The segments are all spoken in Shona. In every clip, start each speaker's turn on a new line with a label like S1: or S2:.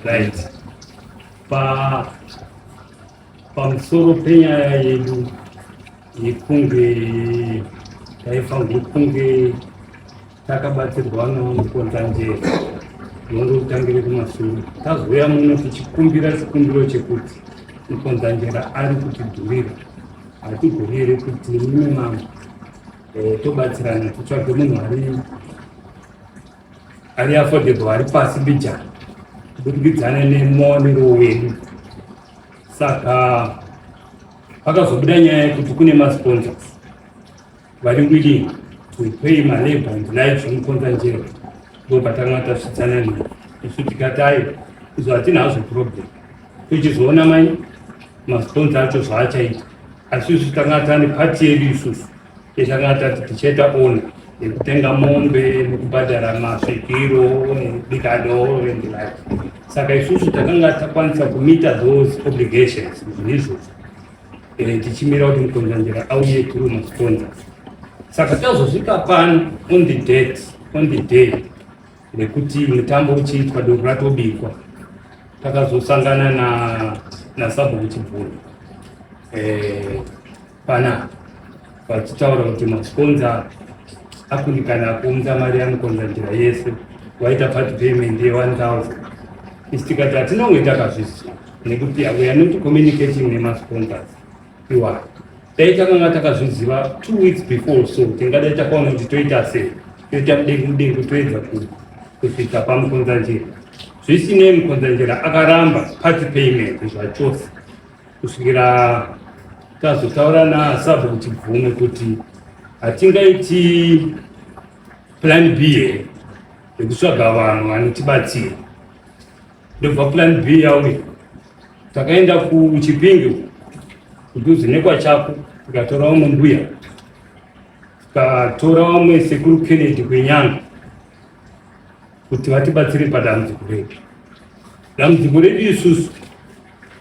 S1: Right. Pamusoro penyaya yedu yekunge taifanirwa kunge takabatsirwa nevamukonzanjeri yongotangire kumashure. Tazouya muno tichikumbira chikumbiro chekuti mukonzanjera ari kutidhurira, hatigoni here kuti mime mambo tobatsirana titsvage munhu ari affordable, ari pasi bijana kubudikidzana nemuonero wedu. Saka pakazobuda nyaya yekuti kune masponsors vari willing to pay malabor and life zvomukonzanjera, ndobva takanga tasvitsana naye. Isu tikati ayo izvo hatina hazvo problem, tichizoona masponsor acho zvaachaita, asi isu takanga tane pati yedu isusu yetakanga tati tichaita ona yekutenga mombe nekubhadhara masvikiro nebikado and life. Saka isusu takanga takwanisa kumita those obligations izvizvo tichimira kuti mukonzanjera auye tiri masponsors. Saka tazosvika pano on the day rekuti mutambo uchiitwa doko ratobikwa, takazosangana nasabhuku chibvuri pana vachitaura kuti masponsor akundikana kuunza mari yamukonzanjera yese waita part payment ye1000. Isi tikati hatinonge takazviziva nekuti we are not communicating nemasponsors iwayo. Dai takanga takazviziva 2 weeks before, so tingadai takaona kuti toita sei, toita mudengu toedza kusvika pamukonzanjera. Zvisinei mukonzanjera akaramba part payment zvachose kusvikira tazotaura nasabhuku chibvume kuti hatingaiti plan B here yekutsvaga vanhu vanotibatsira. Ndobva plan B yauya, takaenda kuchipinge kudhuze nekwachako, tikatora vamwe mbuya, tikatora vamwe sekuru Kennedy kwenyanga kuti vatibatsire padambudziko redu. Dambudziko redu isusu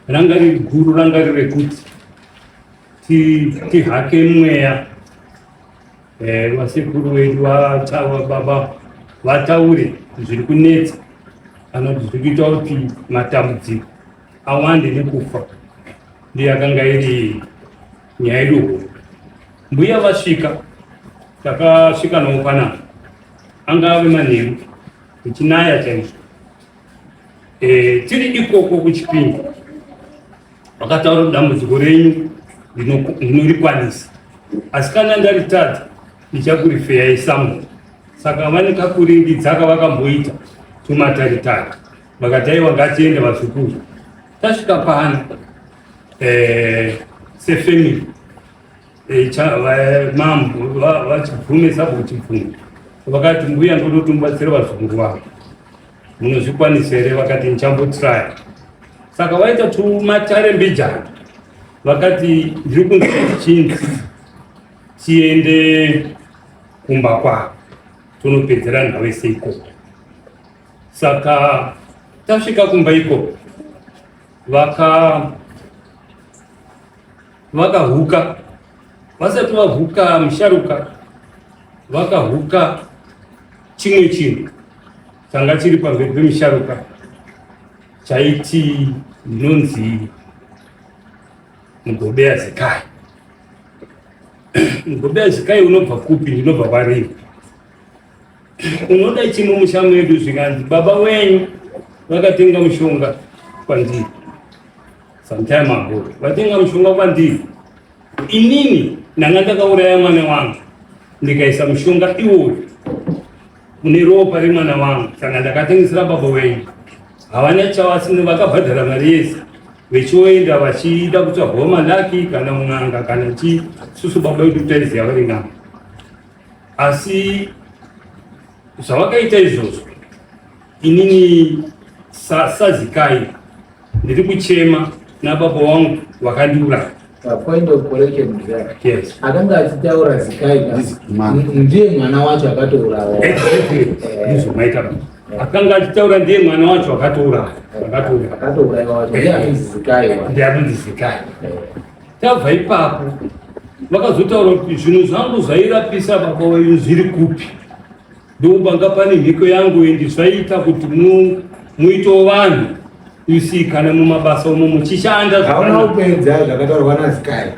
S1: ranga riri guru, ranga riri rekuti tihake mweya, vasekuru vedu baba vataure zviri kunetsa, kana kuti zviri kuita kuti matambudziko awande nekufa. Ndiyo yakanga iri nyaya yedu. Mbuya vasvika, takasvika nawo panapa, anga ave manheru tichinaya chaizvo. Tiri ikoko kuchipinge vakataura kuti dambudziko renyu ndinorikwanisa, asi kana ndaritadza ndichakurifeyai samwe. Saka vane kakuringidzaka vakamboita tumataritari, vakati aiwa ngatiende vazukuru. Tasvika pano sefamily mambo vachibvume sabhuku chibvume vakati mbuya ndodoti mubatsire vazukuru vavo, munozvikwanisa here? Vakati nichambotraya. Saka vaita tumatare mbijana, vakati ndiri kunzi chinzi tiende kumba kwavo tonopedzera nhau seikoko. Saka tasvika kumba ikoko, vakahuka, vasati vahuka musharuka, vakahuka chimwe chinhu changa chiri pamberi pemusharuka chaiti ndinonzi Mugobeya Zikai. Mugobeya Zikai unobva kupi? Ndinobva kwaRiva. Unoda chimo musha mwedu zvikanzi baba wenyu vakatenga mushonga kwandiri sometime ago, vatenga mushonga kwandiri, inini ndanga ndakauraya mwana wangu ndikaisa mushonga iwoyo mune ropa remwana wangu. Saka ndakatengesera baba wenyu, havana chavasina, vakabhadhara mari yese vechoenda vachida kutsvagwa malaki kana mun'anga kana chi. Susu baba vedu taiziva vari n'anga, asi zvavakaita izvozvo inini sazikai ndiri kuchema nababa wangu vakandiuraya.
S2: Point of correction.
S1: Yes.
S2: Akanga achitaura Zikai ndiye mwana wacho akatourawa.
S1: Ndizvo maita. Akanga achitaura ndiye mwana wacho akatourawa.
S2: Akatourawa. Ndiye anonzi Zikai.
S1: Tabva ipapo vakazotaura kuti zvinhu zvangu zvairapisa baba wenyu zviri kupi. ndobanga pane mhiko yangu zvaita kuti muito vanhu usikana mumabasa umo muchishanda
S2: hauna kupedza zvakataurwa naZikai.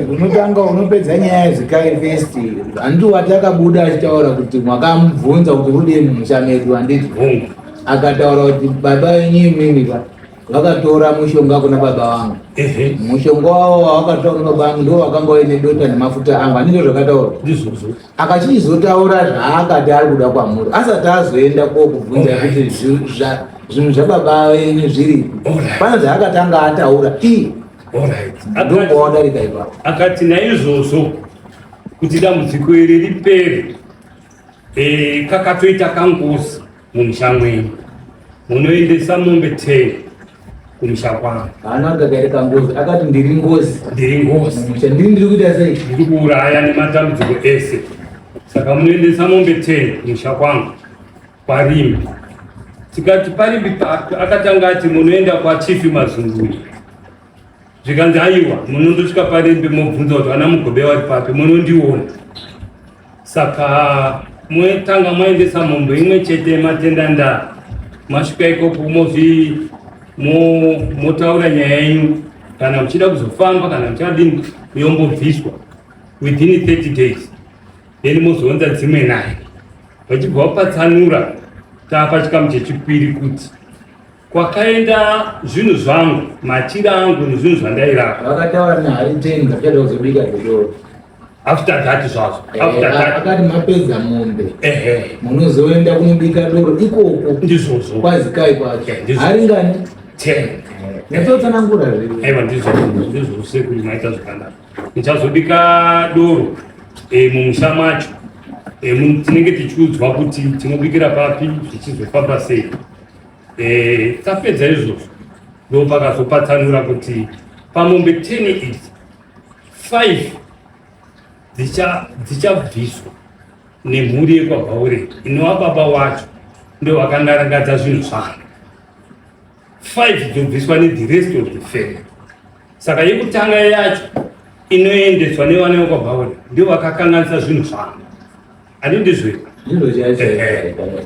S2: Unotanga unopedza nyaya yeZikai first. Handu watakabuda achitaura kuti mwakamubvunza kuti udini mumusha medu handiti. Akataura kuti baba wenyu imimi vakatora mushonga kuna baba vangu. Mushonga wavo wavakatora kuna baba vangu ndo wakanga uine dota nemafuta angu. Handizvo zvakataura. Akachizotaura zvaakati ari kuda kwamuri. Asati azoenda kokubvunza kuti zvinhu zvababa venyu zviri. Pane zvaakatanga ataura.
S1: Akati naizvozvo kuti dambudziko iri ripere, kakatoita kangozi mumusha mwenyu. Munoendesa mombe 10 kumusha kwangu.
S2: Haana kugara kangozi, akati ndiri ngozi.
S1: Ndiri ngozi.
S2: Ndiri kuita sei?
S1: Ndiri kuuraya nematambudziko ese. Saka munoendesa mombe 10 kumusha kwangu paRimbi. Tikati paRimbi akatanga ati munoenda kwa Chief Mazunguri. Zvikanzi aiwa munondosvika paRimbi mobvunza kuti vana Mugobe vari papi, munondiona. Saka mwetanga mwaendesa mombe imwe chete matenda masvika ikoko motaura nyaya yenyu, kana muchida kuzofamba kana muchadini yombobviswa within 30 days, then mozounza dzimwe 9. Vachibva vapatsanura taapachikamu chechipiri kuti kwakaenda zvinhu zvangu, machira angu nezvinhu zvandairapa.
S2: Vakataura nehari 10 zvachada kuzobika dodoro.
S1: After that zvazvo.
S2: Akati mapedza mombe. Munozoenda kunobika doro ikoko.
S1: Ndizvozvo.
S2: KwaZikai kwacho. Hari ngani?
S1: 10.
S2: Natotsanangura zviri.
S1: Aiwa ndizvozvo sekuri maita zvakanaka. Nichazobika doro mumusha macho. Tinenge tichiudzwa kuti tinobikira papi zvichizofamba sei. Tapedza izvozvo ndopakazopatsanura kuti pamombe 10 idzi 5 dzichabviswa nemhuri yekwabvaure inova baba wacho ndo vakandarangadza zvinhu zvangu. 5 dzobviswa the rest of the family. Saka yekutanga yacho inoendeswa nevana vekwabvaure ndio vakakanganisa zvinhu zvangu. Handindizve.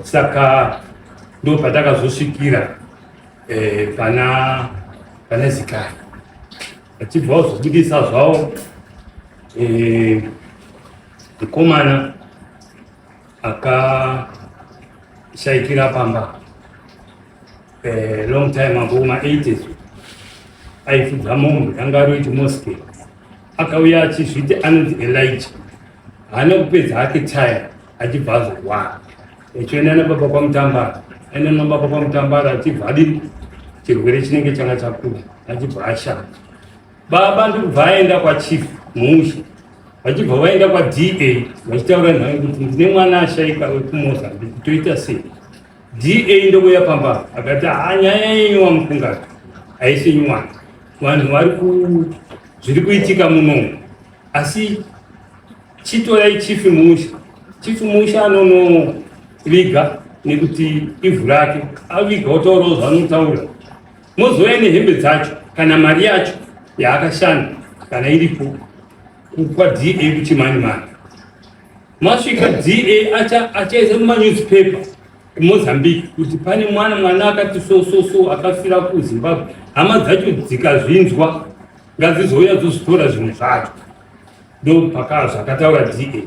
S1: Saka ndo patakazosvikira pana Zikai. Achibva kuzobudisa zvavo mukomana akashaikira pamba long time ago ma80s aifudza mombe anga ari mosque. Akauya achizviti anonzi Elijah. Haana kupedza hake taya achibva azorwara. Echoenda nababa kwaMutambara. Aenda nababa kwaMutambara achibva adini chirwere chinenge changa chakura achibva ashanda. Baba ndikubva aenda kwaChief Mushi. Vachibva vaenda kwaDA vachitaura naye kuti ndine mwana ashaika wekumozambiki toita sei. DA ndokuya pamba akati nyaya yenyu waMukungatu haisi nywana. Vanhu zviri kuitika munomu. Asi chitorai Chief Mushi. Chief Mushi anonoviga nekuti ivhu rake aviga otaurawo zvanotaura. Mozouya nehembe dzacho kana mari yacho yaakashanda kana iripo kwaDA kuchimani-mani. Masvika DA achaisa mumanewspaper eMozambique kuti pane mwana akati so akafira kuZimbabwe. Hama dzacho dzikazvinzwa ngadzizouya dzozitora zvinhu zvacho. Ndo pakazvo akataura DA.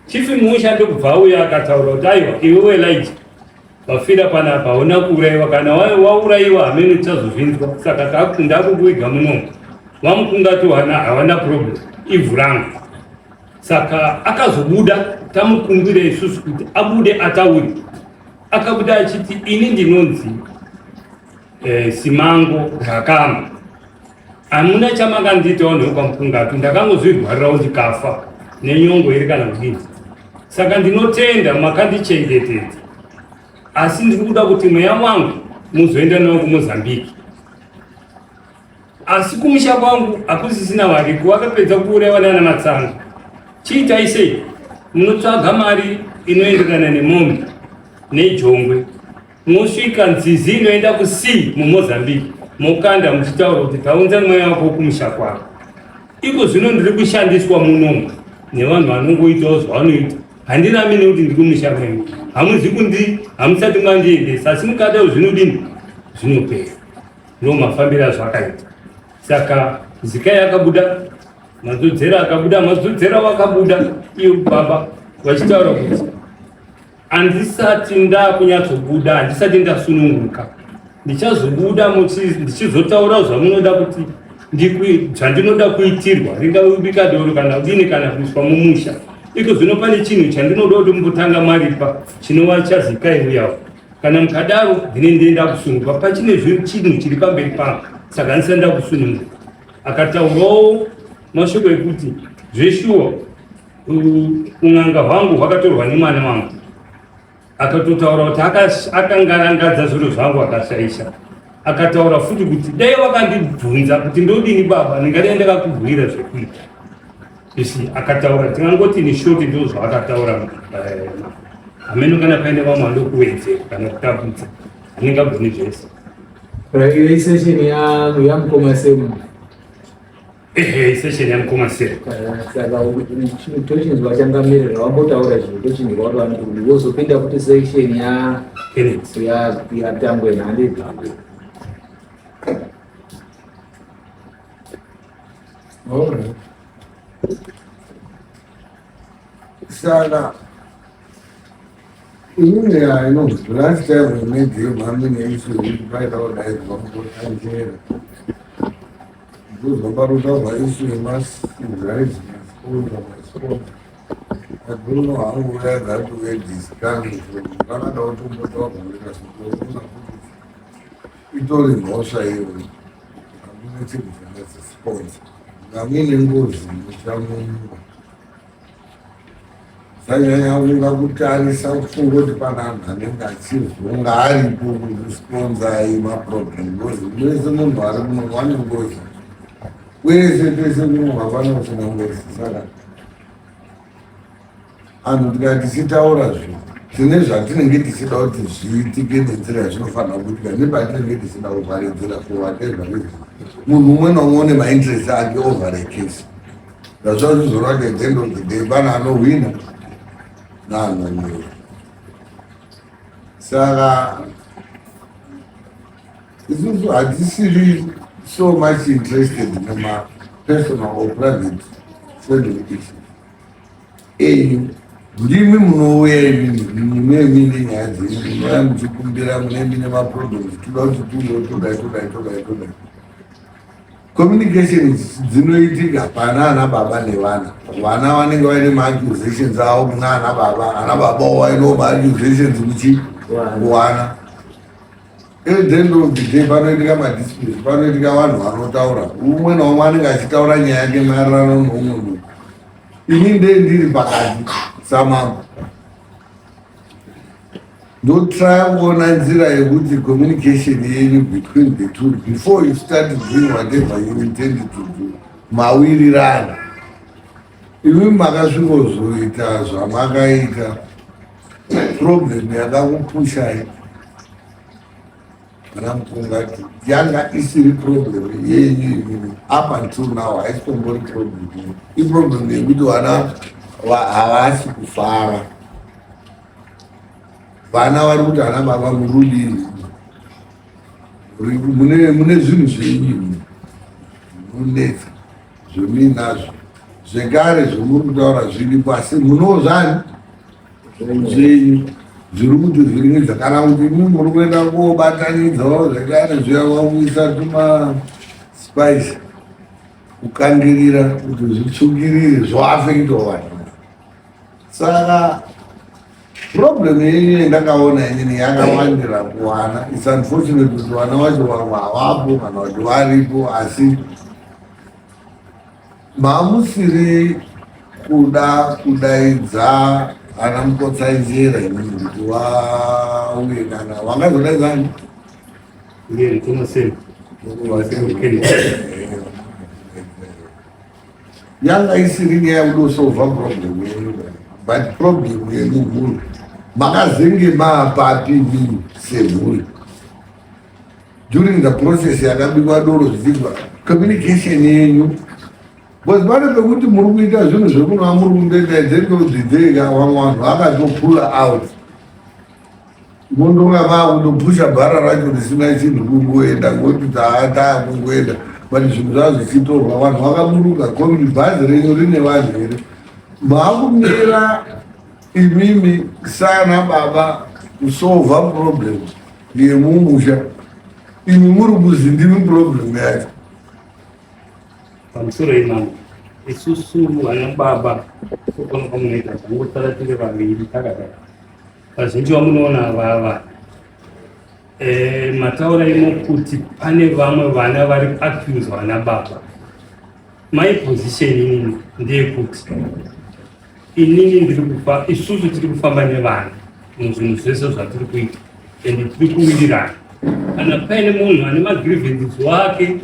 S1: Chief Mushi ndokubva auya akataura kuti aiwa iwewe Elijah wafira panapa hauna kuurayiwa, kana waurayiwa hamene tichazozvinzwa. Saka takunda kukuiga munomu. Wamukungatu hawana problem, ivhu rangu. Saka akazobuda tamukumbira isusu kuti abude ataure. Akabuda achiti ini ndinonzi Simango Rakama. Hamuna chamakanditawo nekwamukungatu, ndakangozvirwarirawo ndikafa nenyongo iri kana kudini. Saka ndinotenda makandichengetedza. Asi ndiri kuda kuti mweya wangu muzoenda nawo kuMozambique. Asi kumusha kwangu hakusisina variko, wakapedza kuurayiwa nana Matsanga. Chiitai sei? Munotsvaga mari inoenderana nemombe nejongwe. Mosvika nzizi inoenda kusea muMozambique. Mokanda muchitaura kuti taunza mweya wako kumusha kwako. Iko zvino ndiri kushandiswa munomu nevanhu vanongoitawo zvavanoita. Handirami nekuti ndiri kumusha menyu, hamuzi hamusati mandiendesa, asi mukadaro zvinodini, zvinopera. Ndo mafambiro azvakaita. Saka Zikai akabuda, Madzodzera akabuda, Madzodzera vakabuda, iyo baba vachitaura kuti handisati ndakunyatsobuda, handisati ndasununguka, ndichazobuda ndichizotaura zvamunoda kuti zvandinoda kuitirwa, ringave bika doro kana udini kana kuiswa mumusha. Iko zvino pane chinhu chandinoda kuti mumbotanga maripa chinova chaZikai uyawo. Kana mukadaro ndine ndienda kusununguka, pachine chinhu chiri pamberi pangu, saka handisati ndakusununguka. Akataurawo mashoko ekuti zveshuwa un'anga hwangu hwakatorwa nemwana wangu. Akatotaura kuti akangarangadza zviro zvangu akashaisha. Akataura futi kuti dai vakandibvunza kuti ndodini baba, ndingadai ndakakubhuyira zvekuita. Isi akataura tingangoti ni shoti ndo zvaakataura. Ameno kana paine vamwe vandokuwedzera kana kutambudza, handingagoni zvese.
S2: Iyi session yamukoma semu.
S1: Session yamukoma semu.
S2: Saka tochinzwa changamirira wambotaura zvinhu tochinzwa kuti vanhu kuti wozopinda kuti section yatangwe nhande.
S3: Alright. Saka I know last time we met him, how many issues we fight out like one more time. Those Babaruta issue must rise I don't know how we are going to get this coming from Canada or to talk with us. We told him also, I'm going to that's a sport. I mean, in goes, Sanyanya ungakutarisa kufunga kuti pana anhu anenge achizonga aripo kuzvisponza maproblem wese munhu ari muno wane ngozi wese tese kuno hapana kusina ngozi. Saka anhu tikati tichitaura zvinhu tine zvatinenge tichida kuti zviitike nenzira yazvinofanira kuitika nepatinenge tichida kuvharidzira kuvatezva munhu umwe naumwe une mainterest ake over a case. Zvazvazvizorwa at the end of the day pana anohwina no. Saka isusu hatisiri so much interested in my personal or private friendly issues. Ndimi munouya imini mune mine nyaya dzenyu munouya muchikumbira mune mine maproblems toda kuti todai. Communication dzinoitika pana ana baba nevana. Vana vanenge vaine maaccusations avo kuna ana baba vaino maaccusations kuchi kuwana. At the end of the day panoitika madisputes, panoitika vanhu vanotaura. Umwe naumwe anenge achitaura nyaya yake maererano noumwe munhu. Ini ndiri pakati samambo. Try kuona nzira yekuti communication yenyu between the two before you start doing whatever you intend to do mawirirana. Ivi makasvikozoita zvamakaita problem yakakupushai kana mukungati yanga isiri problem yenyu up until now haisitombori problem. Iproblem yekuti vana havasi kufara. Vana vari kuti ana baba murudini mune zvinhu zvenyu munetsa zvomuinazvo zvekare zvomuri kutaura zviripo asi munozvani zvenyu zviri kuti zviringe kana kuti muri kuenda kobatanidzawo zvekare zviyavakuisa tumaspice kukangirira kuti zvitsvukirire zvoafekitawo vanhu. Saka problem yenyu yandakaona inini yakawandira kuwana. It's unfortunate kuti vana vacho vamwe havapo kana kuti varipo asi mamusiri kuda kudaidza ana mukotsanjera inini kuti vauye kana vangazodaidza yanga isiri nyaya kudosolva problem yenyu but problem yenyu huru makazenge maapapi nini semhuri during the process yakabikwa doro zvichibva communication yenyu because pane pekuti muri kuita zvinhu zvekunwa muri kundoita dzendodzidzeka vamwe vanhu vakatopula out mundonga vakundopusha bhara racho risina chinhu kungoenda ngokuti taa kungoenda but zvinhu zvavo zvichitorwa vanhu vakaburuka kokuti bhazi renyu rine vanhu here maakumira imimi sana baba kusolva problem yemumusha imi muri kuzi ndimi problem yacho
S1: pamusoro imamo isusu vana baba kukona kwamunoita zvangotara tiri vaviri takadai vazhinji vamunoona vava mataura imo kuti pane vamwe vana vari accuse vana baba. My position inini ndeyekuti inini ndiri kufa isusu tiri kufamba nevana muzvinhu zvese zvatiri kuita ende tiri kuwirirana kana paine munhu ane magrievance wake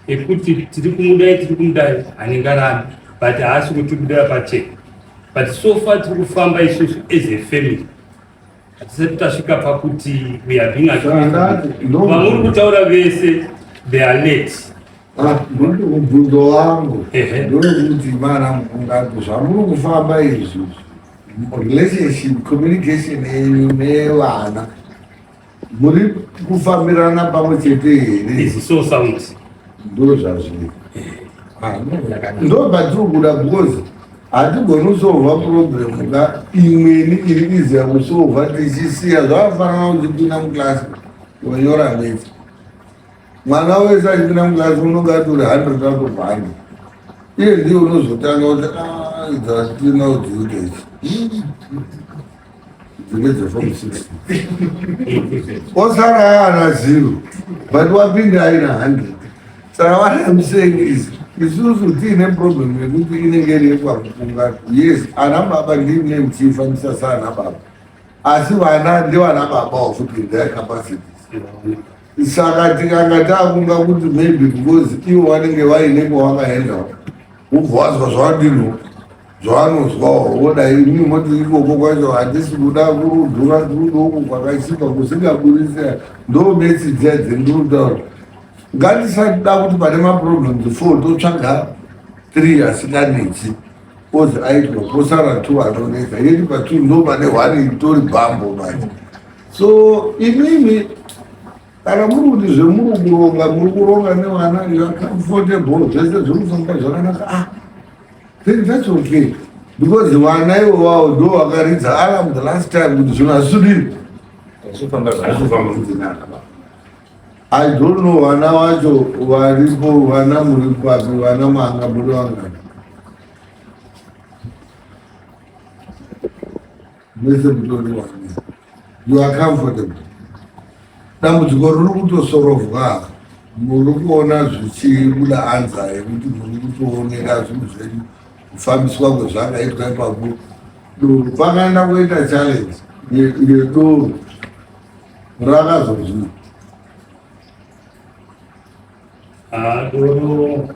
S1: ekuti tiri kumudai haningarami but haasi kutibudira pachena but so far tiri kufamba isusu as a family hatisati tasvika pakuti we are being accused. Vamuri kutaura vese they are late.
S3: Mubvunzo wangu ndowekuti mana mukungatu zvamuri kufamba izvi relationship communication yenyu nevana muri kufambirana pamwe chete here?
S1: So sound
S3: ndo zvazviri ndo patiri kuda because hatigoni kusolva problem nga imweni iri kuziva kusolva tichisiya zvakafanana kuti pina muklasi wanyora meti mwana wese achipinda muklasi unonge atori 100 out of 100 iye ndiye unozotanga kuti dzatina kudziutechi dzingedzeform 60 osara ana 0 but wapinda aina 100 saka what I'm saying is isusu tiine problem yekuti inenge iri yekwakufunga yes ana baba ndine mchifanisa saana baba asi vana ndevana baba futi in their capacities. Saka tikanga takunga kuti maybe because ivo vanenge vaine kwavakaenda ubva wazwa zvadino zvavanozwawo vodai imi moti ikoko kwacho handisi kuda kurudhura kurudoko kwakashipa kusingaburisira ndo message yadzendiri kutaura ngatisada kuti pane maproblems 4 totsvaga 3 asikanetsi ozi aitwa posara 2 anonetsa yeti pa2 ndo pane 1 itori bambo manje. So imimi kana muri kuti zvemuri kuronga nevana you are comfortable zvese zviri kufamba zvakanaka then that's okay because vana ivo vavo ndo vakaridza alarm the last time kuti zvinhu hazvisudii I don't know vana vacho varipo vana muri kwapi vana manga muri vangani mese mutori vani you are comfortable dambudziko riri kutosorovwa muri kuona zvichibuda anza yekuti muri kutoonera zvinhu zvenyu kufambiswa kwezvakaitwa ipapo doro pakaenda kuita challenge yedoro rakazozvii
S1: doro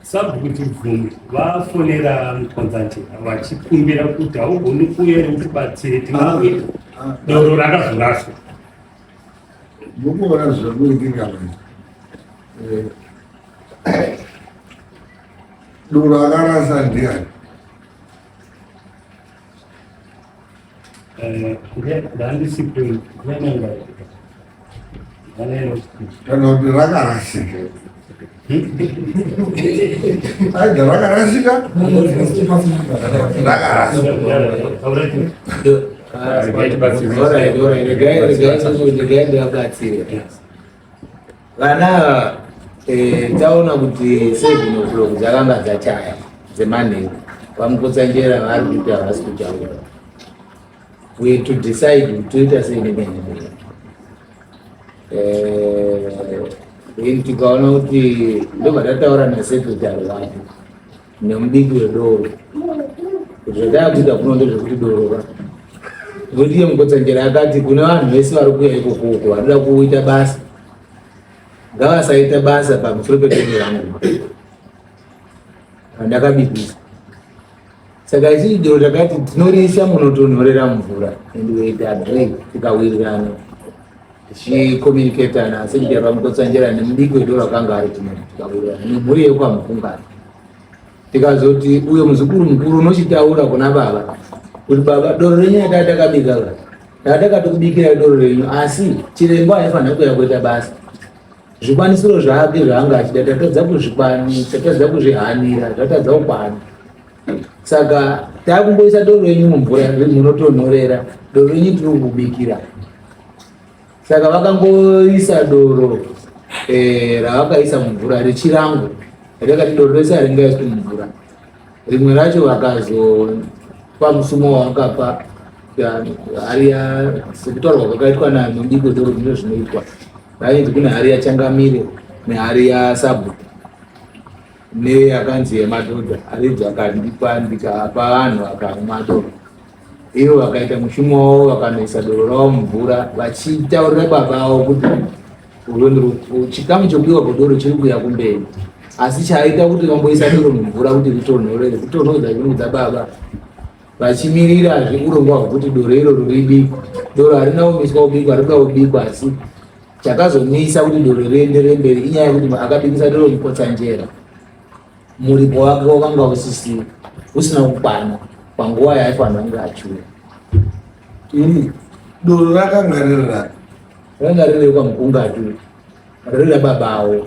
S1: sabhukuti bvumi vafonera mukonzanti vachikumbira kuti haugoni kuuya nekutibatsire tingakuita doro rakazoraswa
S3: mukuona zvekuitika doro akarasa ndiani
S1: ndandisipi
S3: kana kuti rakarasika aida rakarasika
S2: vana taona kuti 7 o'clock dzakanga dzachaya dzemanheru vamukutsanjera vari kuti havasi kutaura we to decide toita sei nemenemene tikaona kuti ndobva tataura nasekretary vacho nemubiki wedoro zvatakuita kuno ndezvekuti doro ngoti iye mukutsanjera akati kune vanhu vese vari kuuya ikokoko varida kuita basa ngavasaita basa pamusoro pedoro rangu vandakabikisa saka isii doro takati tinorisa munotonhorera mvura endiweita adrei tikawirirana tichikominiketana sejara mukotsanjera nemudiki wedu rakanga ari nemhuri yekwamukungano tikazoti uyo muzukuru mukuru unochitaura kuna baba kuti baba doro renyu yatatakabika tatakatokubikira doro renyu asi chirembo aifanira kuya kuita basa zvikwanisiro zvake zvaanga achida tatadza kuzvihanira zvatadza kukwana saka takumboisa doro renyu mumvura munotonhorera doro renyu tiri kubikira saka vakangoisa doro ravakaisa mumvura rechirango rakati doro rese haringaiswi mumvura rimwe racho vakazopa musumo wavakapa hariya sekutaurwa kwakaitwa namudiki wedoro zvino zvinoitwa vainzi kune hari yachangamire nehari yasabuta neyakanzi yemadhodha hari dzakandikwa ndikapa vanhu vakamwa doro ivo vakaita mushumo wavo vakanoisa doro ravo mumvura vachitaurira baba vavo kuti chikamu chekudiwa kwadoro chiri kuya kumberi asi chaita kuti vamboisa doro mumvura kuti ritonhorere kutonhodza zvinhu dzababa vachimirira zvekurongwa hwekuti doro iroro ribikwa doro harina kumiswa kubikwa rikuda kubikwa asi chakazomisa kuti doro rienderere mberi inyaya yekuti akabikisa doro mukotsanjera muripo wake wakanga usina kukwana panguva yaifanira kunge achiuya
S3: doro rakanga
S2: riri kwamukungatu riri rababavo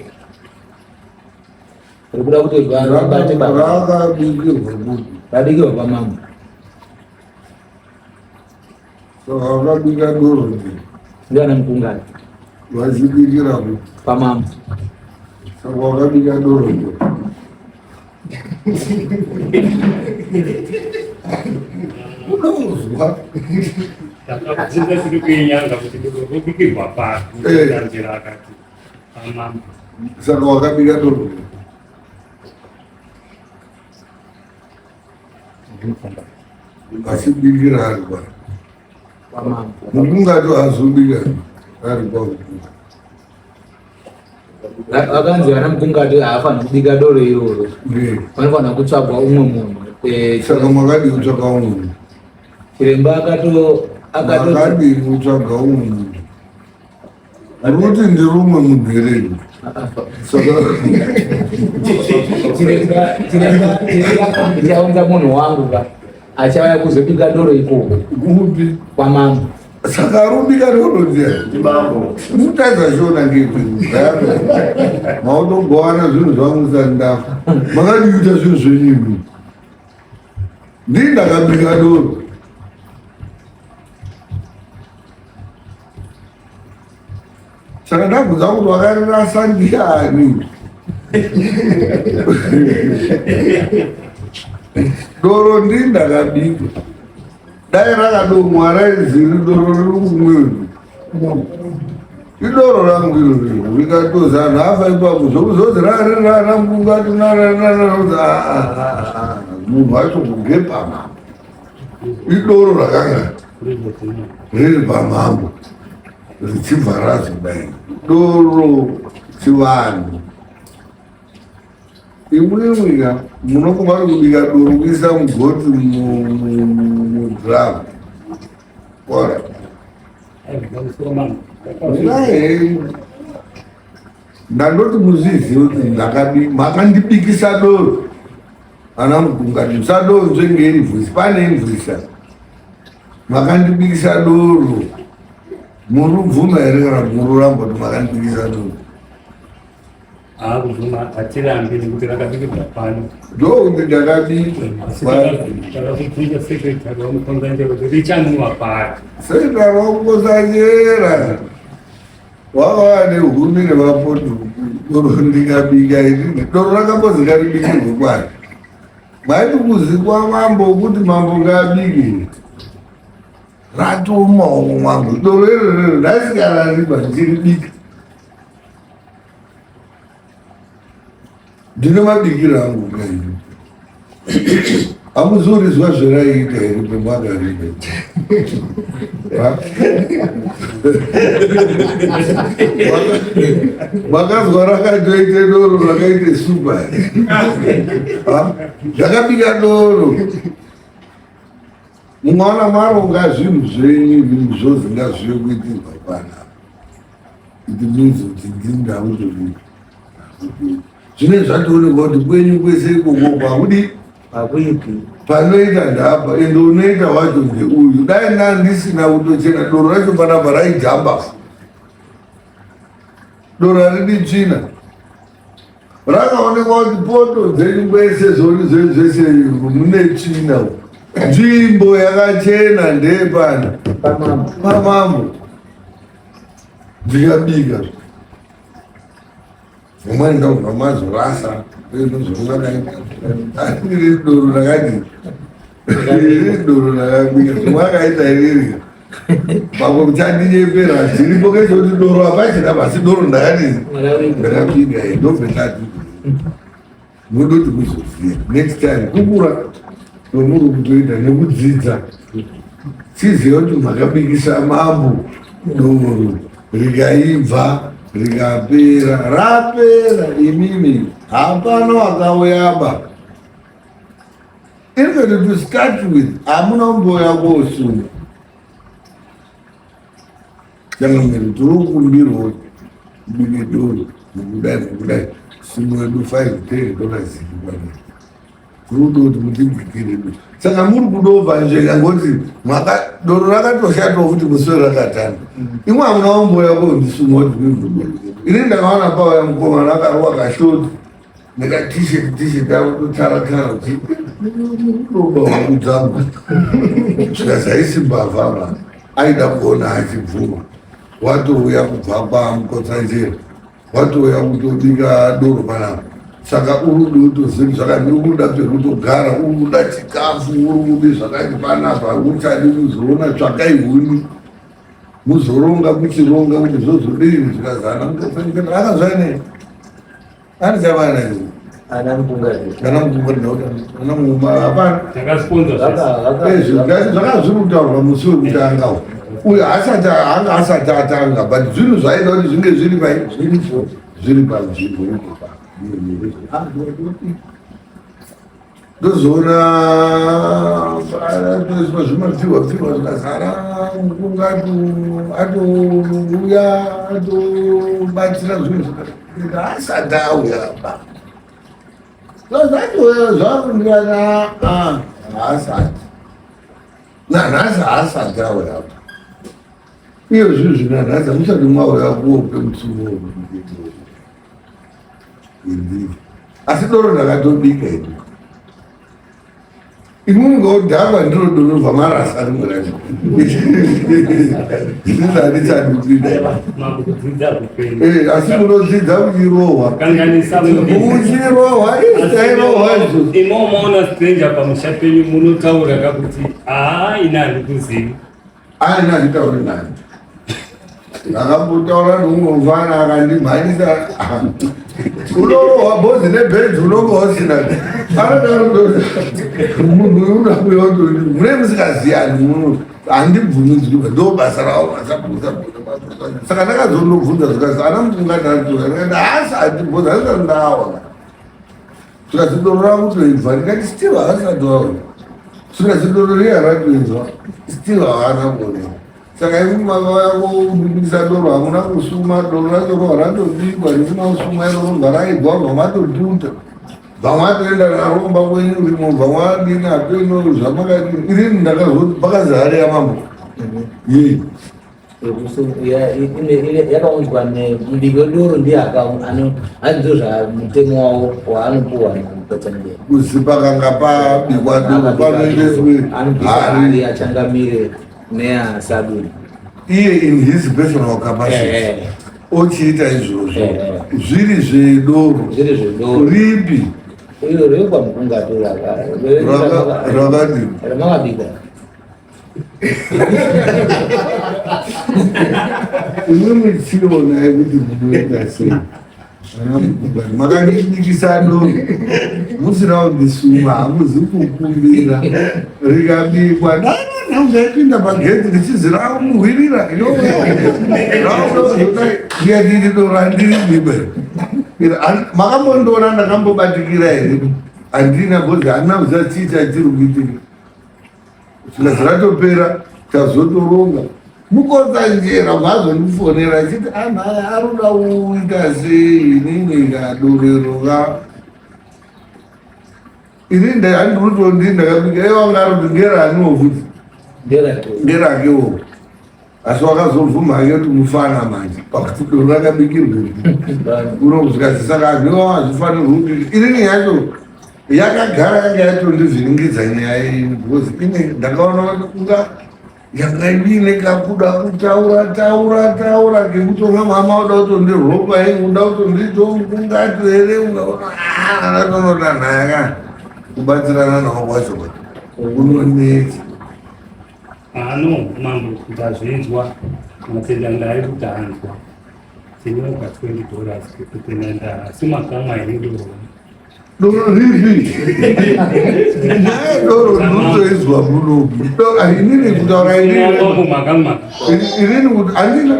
S2: rikuda kuti vabate baba rabikirwa pamambo
S3: vakabika doro
S2: ndiana mukungatu
S3: vachibikira
S2: pamambo
S3: saka vakabika doro unouzwa
S1: takabvunza tiri kuinyanga kuti robikirwa pari anjira akati pamambo
S3: saka wakabika doro vachibikira ari
S2: pamambo
S3: mukungatu azobika ari kwakubuka
S2: vakanzi vana mukungatu haafanira kubika doro iroro vanofanira kutsvagwa umwe munhu
S3: saka makadii kutsvaga umwe munhu
S2: chiremba
S3: makadii kutsvaga umwe munhu kuti ndiri umwe munhu here saka
S2: chiremba ndichaunza munhu wangu achauya kuzobika doro ikoko
S3: upi
S2: pamambo
S3: saka arubika doro ndiani mutaidza chiona ngekwenyu mautogowana zvinhu zvamusandafa makadiita zvinhu zvenyimbi ndii ndakabika doro saka ndabvunza kuti wakarirasa ndiani doro ndii ndakabika dai rakadomwa raiziri doro riri kumweru idoro rangu irori rikatozi anhu afa ipapo zvokuzozi rarirana mukungati munhu wacho kunge pamambo idoro rakanga riri pamambo richibva razodai doro chivanhu imwimwika munokumba ri kubika doro kuisa mugoti mudhiramu ora nae ndandoti muzvizive kuti makandibikisa doro ana mugungati musadonzve ngeinvhisi pane invhisa makandibikisa doro muri ubvuma here kana mururamba kuti makandibikisa doro
S1: haakuvhuma hatirambi nekuti rakabikirwa pano
S3: ndokuti ndakabika
S1: takakubvunza sekretari wamukonzanjera kuti richanwiwa pari
S3: sekretari wamukonzanjera wakava nehuni nevapoto doro ndikabika ini doro rakambozi ngaribikirwe kwani maiti kuzikwa mambo kuti mambo ngabike ratomaoko mwangu doro irorero ndasikarariba ndichiribika ndine mabikiro angu kaini hamuzorizwa zveraiita here pemwakarida makazwa rakatoite doro rakaite supa zvakabika doro mumwana maronga zvinhu zvenyu zvinhu zvozi ngazvive kuitirwa pana itimuzi kuti ndindau zvoii zvine zvatoonekwa kuti kwenyu kwese ikoko kwakudi panoita ndapa ende unoita wacho ngeuyu dai ndandisina kutochena doro racho panapa raijamba doro haridi tsvina rakaonekwa kuti poto dzenyu kwese zvese mune tsvina nzvimbo yakachena ndepana pamambo dzikabika vamweni ndakubva mazorasa iri doro rakati iri doro rakabika zvimwe akaita iriri pako chandinyepera zviripo kechoti doro hapachina pasi doro ndakabika ndobvetati nodoti kuzoziva next time kukura kwemuri kutoita nekudzidza chiziva kuti makabikisa mambo doro rikaibva rikapera rapera imimi hapana wakauyaba irikati to start with hamuna kumboya koosuma changamiri tiri kukumbirwa bike doro nekudai simu wedu 5-10 dollars zikikwanira kurudo kuti mutibikire saka muri kudobva njeka ngoti doro rakatoshatawo kuti musoro rakatanda imwe hamuna wamboya kondisuma kuti ini ndakaona pawaya mukomana akarowa kashoti nekatisheti akutotaratara kuti doba wakudzamba zvikazaisimbavhama aida kuona achibvuma watouya kubva pamukotsanjera watouya kutobika doro panapa saka urudi utozivi zvakandiri kuda pekutogara uri kuda chikafu uri kudi zvakati panapa uchadi kuzoona tsvakai huni muzoronga muchironga kuti zvozodini zvikazana mukotsanjera akazvaine anichavana ana mukungana hapana zvakazvirutaurwa musi wekutangawo uyu anga asati atanga but zvinhu zvaida kuti zvinge zviri pai zviri panzvimbo ndozoona toiswa zvimapfihwa zvikazara mukunga atouya atobatsira zvinhu asati auya pa zvatoya zvakundirana haasati nanhasi haasati auya pa iyo zvinhu zvinanhasi hamusati mwauya kuope mutsumo asi doro ndakatobika ini imweni ngaudhakwa ndiro donobva marasa rimwe racho zvizaandichandikuida asi munodzidza kuchirohwa uchirohwa istairohwa izvo
S1: imo maona stranger pamusha penyu munotaura kakuti ina handikuzivi
S3: aina handitauri nani ndakambotaura nomumwe mufana akandimhanyisa unorohwa bhozi nebheji unonga usina munhu unakuya utoti mune musikaziyani muno handibvumidzwi ndo basa ravo saka ndakazondobvunza zvikazi ana mukungataatikati haasati bhozi hasati ndaona tikazidoro rakutoibva ndikati still haasati waona tikazidoro riya ratoibva still haana kuoneka saka ikumavayakobikisa doro hamuna kusuma doro racho ratobikwa risina kusuma iro robva raibva bva matotuta bva matoenda naromba kwenyu rimo bva mwadini hatoino zvamakadini irini ndakazoti pakazareya mambo
S2: yakaunzwa nemubiki wedoro ndiye anzo zvamutemo wavo waanopuwa mukotsanjera
S3: kuzi pakanga pabikwa doro panoendeswe
S2: hari achangamire neasaduri
S3: iye in his personal capacity ochiita izvozvo zviri zvedoro ripi
S2: iro rekwa mukungatora
S3: rakadini
S2: ramakabika
S3: imwe michiona yekuti munoita sei makandibikisa doro musina kundisuma hamuzi kukumbira rikabikwa ndaipinda pagedhi richizi ramuhwirira ndiyadiri doro handiribibe makambondoona ndakambobatikira here handina bhozi handina kuzachiita chiri kuitika zvikazviratopera tazotoronga mukonza njera vazondifonera achiti anhaya aroda kuita sei inini ikadoreroka ini handinotondi ndakabika ivanga aroti ngeraniwofuti ngerakewo asi wakazobvuma hake kuti mufana manje pakuti doro rakabikirwe unokusikazisaka anhu hazvifanirwi kuti inini yacho yakagara yanga yatondivhiringidza nyaya yenyu because ine ndakaona kunga yanga ine kakuda kutaura ngekuti unga mama uda kutondiropa yenyu uda kutonditongungati here ungaona anatonota nhaya kubatsirana nawo kwacho unonetsa
S1: mambo ndazvinzwa matenda ndari kutanzwa tinoga $20 kutenda ndasi makamwa inodoro
S3: doro ripi naye doro ndinotoizwa munopi inini kutaura inini kuti andina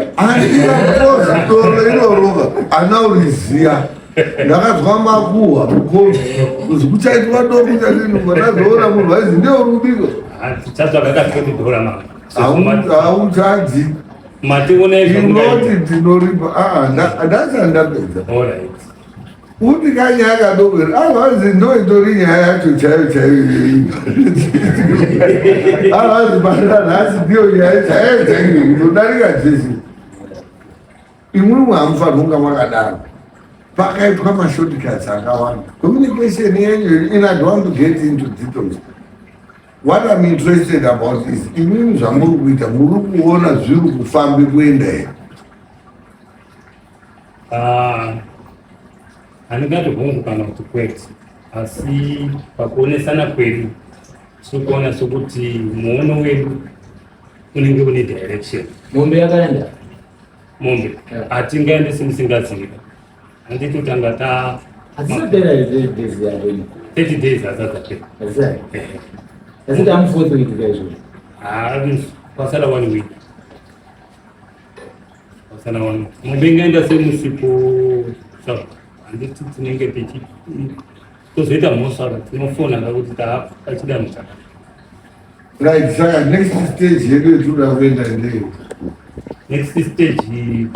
S3: doro inoroka anauriziya ndakazwa makuhwa mukomi kuzi kuchaitwa doro kuchatini nazoona munhu vaizi ndeurubiko
S1: $20
S3: hauchadzi inoti ndinoripa ndasandapedza uti kanyaya kadoko avazi ndoitori nyaya yacho chaiyo avazi pandanhasi ndiyo nyaya chaiyo chaiyo inodarika dzese imwimwe hamufanira kunga makadaro pakaitwa mashortcuts akawanda communication yenyu in I want to get into details. What I'm interested about is imini zvamuri kuita muri kuona zviri kufambi kuenda here.
S1: Handingati hongu kana kuti kwete, asi pakuonesana kwedu tinoona sokuti muono wedu unenge une direction.
S2: Mombe yakaenda?
S1: Mombe hatingaende semusingaziva. Handiti kutanga ta
S2: hazisapera 30 days yako.
S1: 30 days hazadzapera.
S2: Hazita am 4th week guys.
S1: Pasala 1 week. Pasala 1. Mombe ngaenda semusipo sawa. Handiti tinenge tichi tozoita mosara tinofona kuti tachida mutaka.
S3: Right, saka next stage yedu yetoda kuenda ndei.
S1: Next stage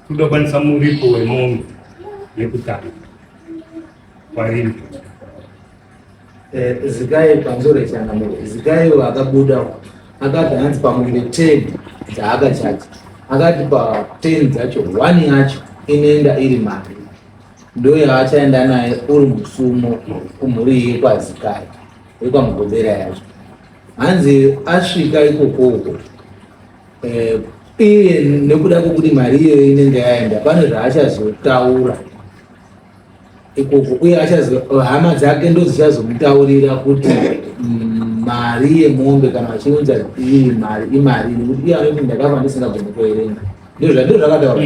S1: toda kwanisa muripo wemombe yekutanga warimi.
S2: Zikai pamusoro pechangamiro, Zikai akabuda akati hanzi pamombe 10 dzaakachacha, akati pa 10 dzacho 1 yacho inoenda iri mari, ndo yaachaenda naye uri musumo kumhuri yekwaZikai yekwaMugombera yacho. Hanzi asvika ikokoko iye nekuda kwekuti mari iyoyo inenge yaenda, pane zvaachazotaura ikoko, uye hama dzake ndo dzichazomutaurira kuti mari yemombe kana vachiunza imari nekuti iye anoti ndakafa ndisingagoni kuerenga. Ndo zvakataura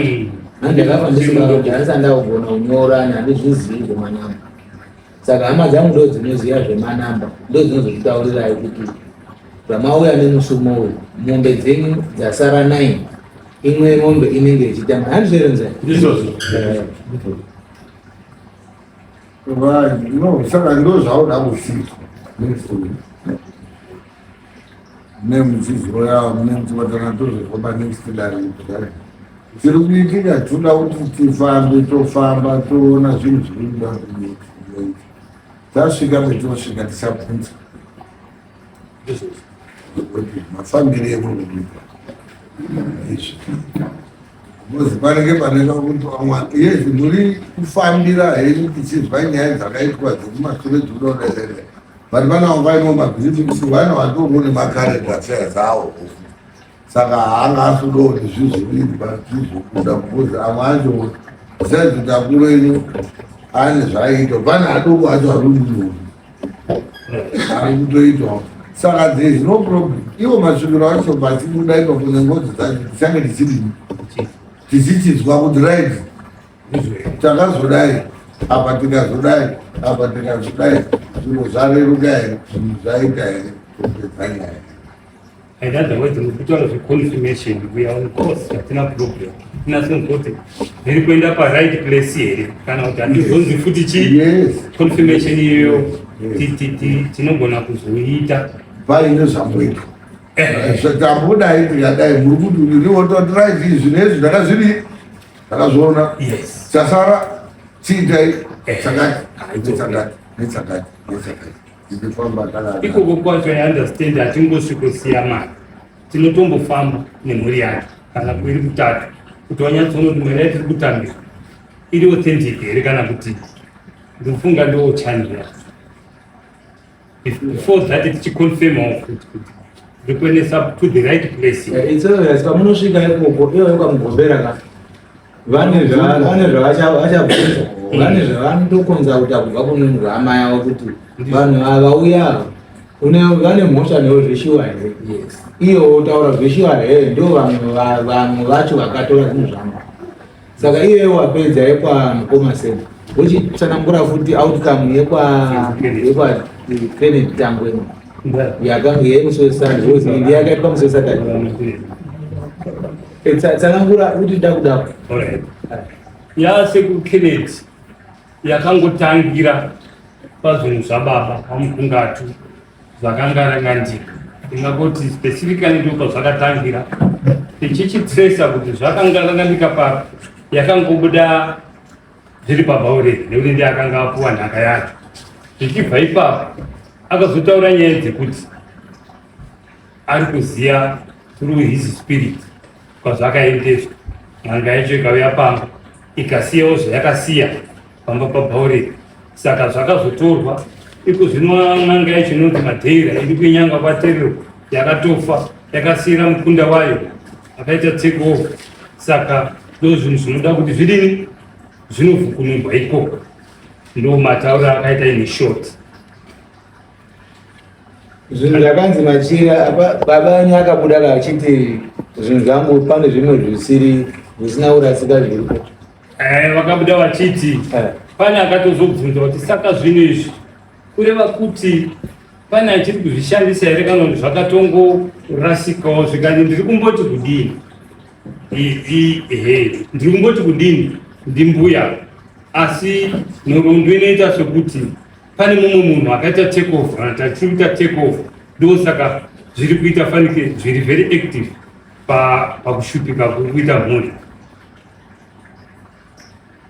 S2: handakafa ndisingagoni, handisandakugona kunyora, handizvizivi zvemanamba. Saka hama dzangu ndo dzinoziva zvemanamba, ndo dzinozotitaurirai kuti zvamauya nemusumo uyu mombe dzenyu dzasara 9, imwe mombe inenge ichitanga. Handizverenza
S3: saka ndo zvauda kusvika nemudzidziro yavo nemuchibatana tozvifamba next dare tiri kuitika. Toda kuti tifambe, tofamba toona zvinhu zviri kuda tasvika petosvika tisabvunza mafambiro emunhuipa mozi panenge paneka kuti yezi muri kufambira henyu tichizwa nyaya dzakaitwa dzemumashure dzinodaerera vari vanavo vaimo mabhizinesi vana vatomune makarenda affairs avo. Saka haanga asudo kuti zvizviridwa zvizokuda kukuzi amwe acho saizotakuro enyu ane zvaiitwa pane adoko acho arundiwo ari kutoitwawo. Saka there is no problem. Iwo masvikiro acho patinodaika kune ngozi dzacho tichange tichidini tichichidzwa kuti right takazodai apa tikazodai apa tikazodai zviro zvareruka here zvinhu zvaita here kupedza nyaya.
S1: And otherwise, kutaura zveconfirmation we are on course, hatina problem. Tinasingoti ndiri kuenda right place here kana kuti handizonzi futi chi confirmation iyoyo tinogona kuzoita
S3: paine zvamboitwa tambudai tikadai muri kuti ndinototirai zvinezvi ndakazvidi ndakazviona chasara chiitai chakati nechakati ndichifamba
S1: ikoko kwacho understand hatingosvikosiya mari tinotombofamba nemhuri yacho kana kuiri kutatu kuti wanyatsoona kuti mari yatiri kutambira iri authentic here kana kuti ndinofunga ndochanira before that tichiconfirmawo kuti ndikuendesa to the right place.
S2: Itsoyasika munosvika ikoko ivo ukamugombera ka vane zvavachabvunza vane zvavanotokonza kuta kubva kune hama yavo kuti vanhu ava uya vane mhosva nevo zveshuwa here iyo utaura zveshuwa here ndo vamwe vacho vakatora zvinhu zvamo saka iye wapedza yekwamukoma sena uchitsanangura futi outcome yekwaKennedy Tambweni yakanga yemusosadi ozi ndi yakaitwa musosadi tsanangura kuti dakudaku
S1: yasekuKennedy yakangotangira pazvinhu zvababa pamukungatu zvakangarangandika ingakoti specifically ndo pazvakatangira tichichitresa kuti zvakangarangandika papo yakangobuda zviri pabhaureti nekuti ndi akanga apuwa nhaka yacho zvichibva ipapo akazotaura nyaya dzekuti ari kuziya through his spirit kwazvakaendeswa n'anga yacho ikauya pamba ikasiyawo zvayakasiya pamba pabhaureti saka zvakazotorwa iko zvino n'anga yacho inonzi Madeira iri kuinyanga kwaterero yakatofa yakasiyira mukunda wayo akaita take over saka ndo zvinhu zvinoda kuti zvidini zvinovhukunurwa ikoko ndo matauro akaita ini short
S2: zvinhu zvakanzi Machira baba venyu akabuda kachiti zvinhu zvangu pane zvimwe zvisina kurasika zviripo
S1: vakabuda vachiti pane akatozobvunza kuti saka zvinhu izvi kureva kuti pane achiri kuzvishandisa here kana kuti zvakatongorasikawo zvikati ndiri kumboti kudini ndiri kumboti kudini ndimbuya asi nhoroondo inoita sekuti pane mumwe munhu akaita take over kana tachiri kuita take over ndosaka zviri kuita fanike zviri very active pakushupika kuita mhuri.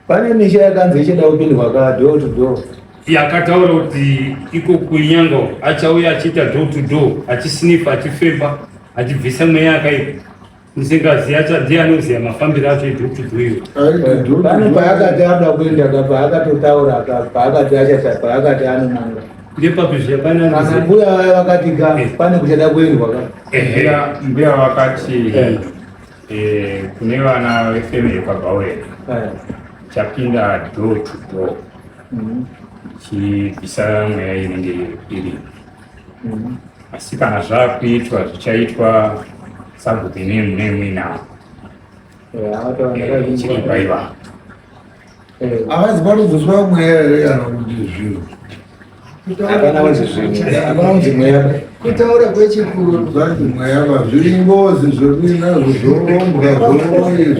S2: Pane misha yakanzi ichida kupindwa ka door to door
S1: yakataura kuti iko kuinyanga achauya achiita door to door achisnifa achifemba achibvisa mweya yakaipa musingaziya chadiye anoziya mafambiro acho door to door.
S2: Pane paakati ada kuenda paakatotaura paakati achata paakati anonanga
S1: ndepapizvapana
S2: mbuya vayo vakati pane kuchada kuendwa ka
S4: mbuya vakati kune vana vefemiri pabhaureti chapinda door to door chibvisa mweya inenge iri asi kana zvakuitwa zvichaitwa sabhuti nemwina chiribaiva
S3: avazi panodzoswa mweya here kana kuti zviro
S2: hapana kuti mweya
S3: kutaura kwechikuru zvati mweya vazviringozi zvorinazvo zvorombwa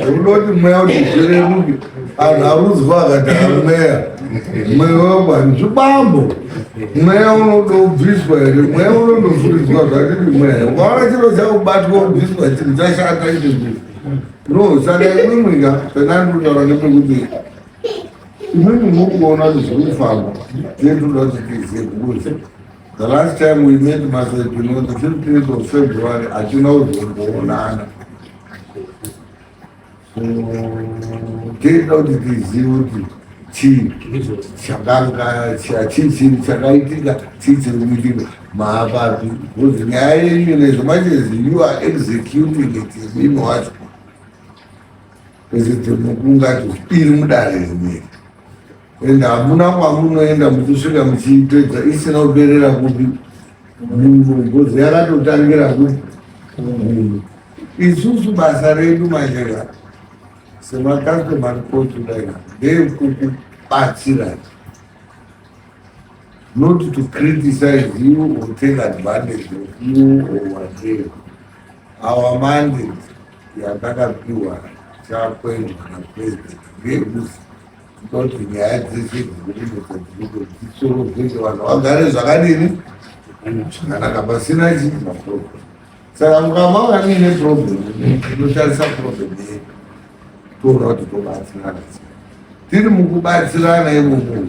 S3: zvodoti mweya kuti zvireruke anhu aruzwa akataka mweya mweya zvibambo mweya unodobviswa here mweya unondofuridzwa zvatiti mweya ukaona chiro chakubatwa kubviswa chiri chashata ichii no saka imwimwika penani kutaura nepekuti imweni mukuona kuti zviri kufamba tinotoda kuti tizive kuti the last time we met Masepino on the 15th of February hatina kuzomboonana tinoda kuti tizive kuti chii chakaitika chii chiri kuitika maapapi kuti nyaya yenyu nezvemachezi you are executing it mimi wacho kuti mukungati iri mudare remwiri ende hamuna kwamunoenda muchisvika muchiipedza isina kuberera kupi munhu ngozi yakatotangira kuti munhu isusu basa redu majera semakastomary court kudai ndeyekukubatsira not to criticize you or take advantage of you or whatever. Our mandate yatakapiwa chakwendwa napresident ngekuti kuti nyaya dzeshe dzisoro zveshe vanhu vagare zvakadini zvakanaka pasina chii saka mukama ane problem inotarisa problem yedu toona kuti tobatsirana tiri mukubatsirana imomo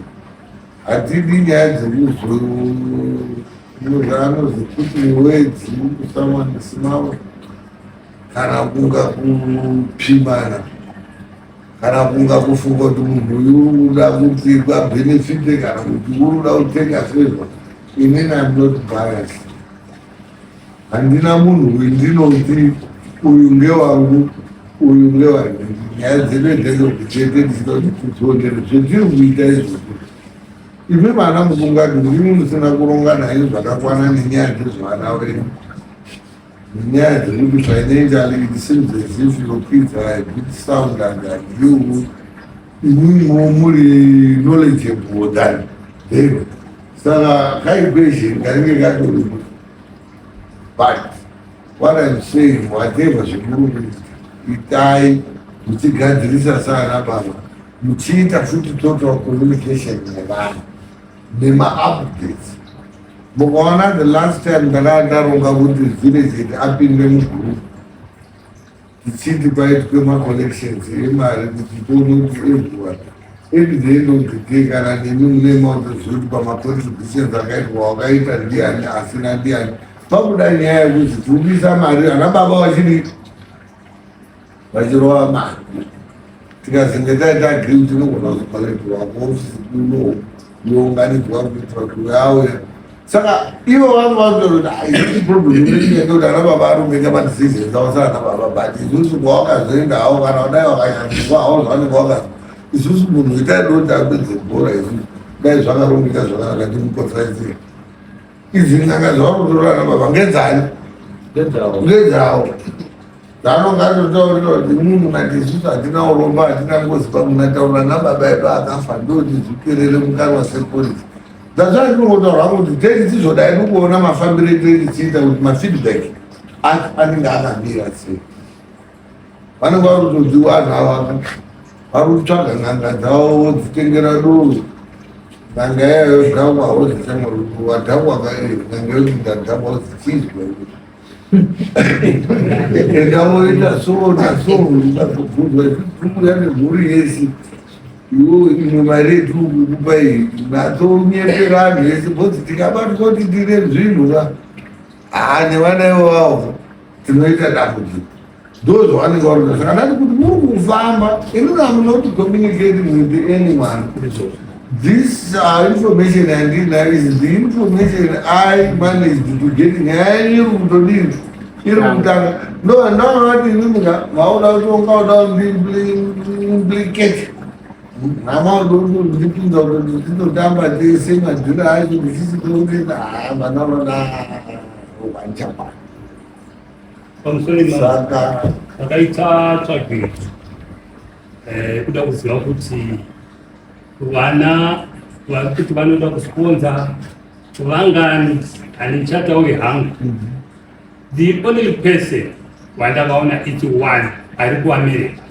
S3: hatidi nyaya dzekuzozvanozi kuti wedzi kusawanisimavo kana kunga kupimana kana kunga kufunga kuti munhu uyu uda kupirwa benefite kana kuti uruda kutenga favor. Inini am not biased. Handina munhu uyu ndinoti uyu ngewangu uyu ngewangu. Nyaya dzedu ndedzekuchete ndisinoti kudzondere zvetiri kuita izvozvo. Imi vana mukungati ndimi musina kuronga naye zvakakwana nenyaya dzezvana venyu. Nenyaya dzekuti financially it seems as if your kids are a bit sound and you muri knowledgeable than them. Saka question kanenge katori. But what I'm saying, whatever zvikuru itai muchigadzirisa sana baba muchiita futi total communication nevanhu nema-updates. Mukaona the last time ndakaronga kuti village apinde mugroup tichiti paitwe ma-collections emari kuti tione kuti everyone every the end of the day kana nemi munemautozuti pama-contributions akaitwa wakaita ndiani asina ndiani pakuda nyaya yekuti tiubisa mari ana baba vachiri vachirova mari tikazinge taita agree kuti tinogona kuzokolektiwa kuofisi kuno younganidzwa kuitira kuti auya. Saka ivo vanhu vatori haisi problem inenge kuti ana baba arikuita madecisions avo saana baba but isusu kwawakazoenda havo kana kudai wakashandiswa havo zvavanenge wakazi isusu munhu itai doti apedze bhora isusu dai zvakarongeka zvakanaka timukonferensi idzi nyanga zvavakutora ana baba ngedzani ngedzavo dzaanonga atotaurira kuti munhu ngati isusu hatina uromba hatina ngozi pamunataura nababa edu akafa ndoti zviperere mukanwa sepolisi. Zvazvatinongotaura kuti tei tizodai nikuona mafambiro etei tichiita kuti mafeedback anenge akamira sei. Vanenge vari kutodziwa vanhu ava vari kutsvaga n'anga dzavo vodzitengera doro n'anga yayo dhakwa vozitamwa dhakwa n'anga yokudadhakwa vozichizwa endavoita so naso ndakubvunzwa ichitumbuya nemhuri yese iwo imwe mari yetu kukupa iyi natsonyepera anhu ese bcause tikabatwa titire zvinhu nevana ivovavo tinoita dambudziko ndo zvavanenge varuta. Saka ndati kuti muri kufamba inini am not communicating with anyone. This information andinayo is the information I managed to get. Nyaya iri kutodini iri kutanga ndoandaonati inimuka mauda kutonga uda implicate namandipinza kuti tinotamba tese madhura acho tisisi kuongeza vana vana vanchapa
S1: pamusoro saka takaita tsvagiro kuda kuziva kuti vana vari kuti vanoda kusponza vangani hanichatauri hangu. The only person wandakaona iti one ari kuamerica.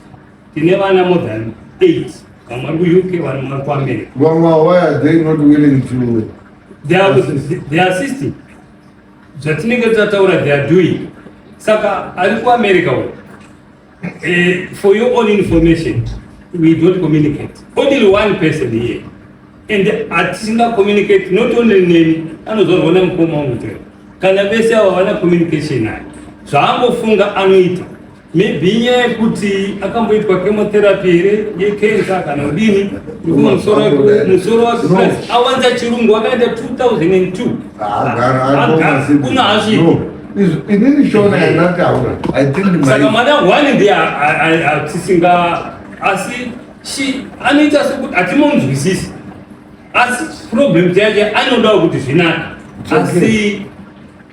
S1: Tine vana more than 8 vamwe vari kuuk vamwe vari kuamerica.
S3: Why are they not willing to?
S1: They are assisting. Zvatinenge tataura they are doing. Saka ari kuamerica for your own information, we don't communicate. Only one person here. And atinga communicate not only name anozorona mukoma wangu kana vese ava vana communication naye zvaangofunga anoita maybe nyaya yekuti akamboitwa chemotherapy here yecancer kana udini musoro wake awanza chirungu wakaenda 2002 kuna hazvidi
S3: inini shona yanataura
S1: saka mwana one ndiye tisinga asi anoita sekuti hatimonzwisisi asi problem yake anoda kuti zvinaka asi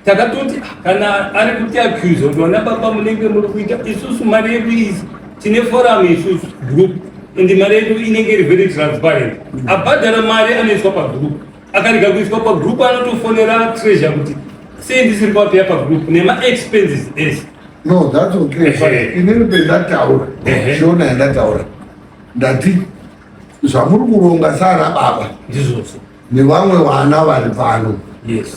S1: takatoti kana ari kuti accuse kuti vana baba munenge muri kuita isusu mari yedu izi tine forum isusu group ende mari yedu inenge iri very transparent. Abhadhara mari anoiswa pagroup akarega kuiswa pagroup anotofonera treasure kuti sei ndisiri kwapeya pagroup nema-expenses ese.
S3: No, that's okay. Inini pendataura shona yandataura ndati zvamuri kuronga saana baba
S1: ndizvozvo
S3: nevamwe vana vari pano
S1: yes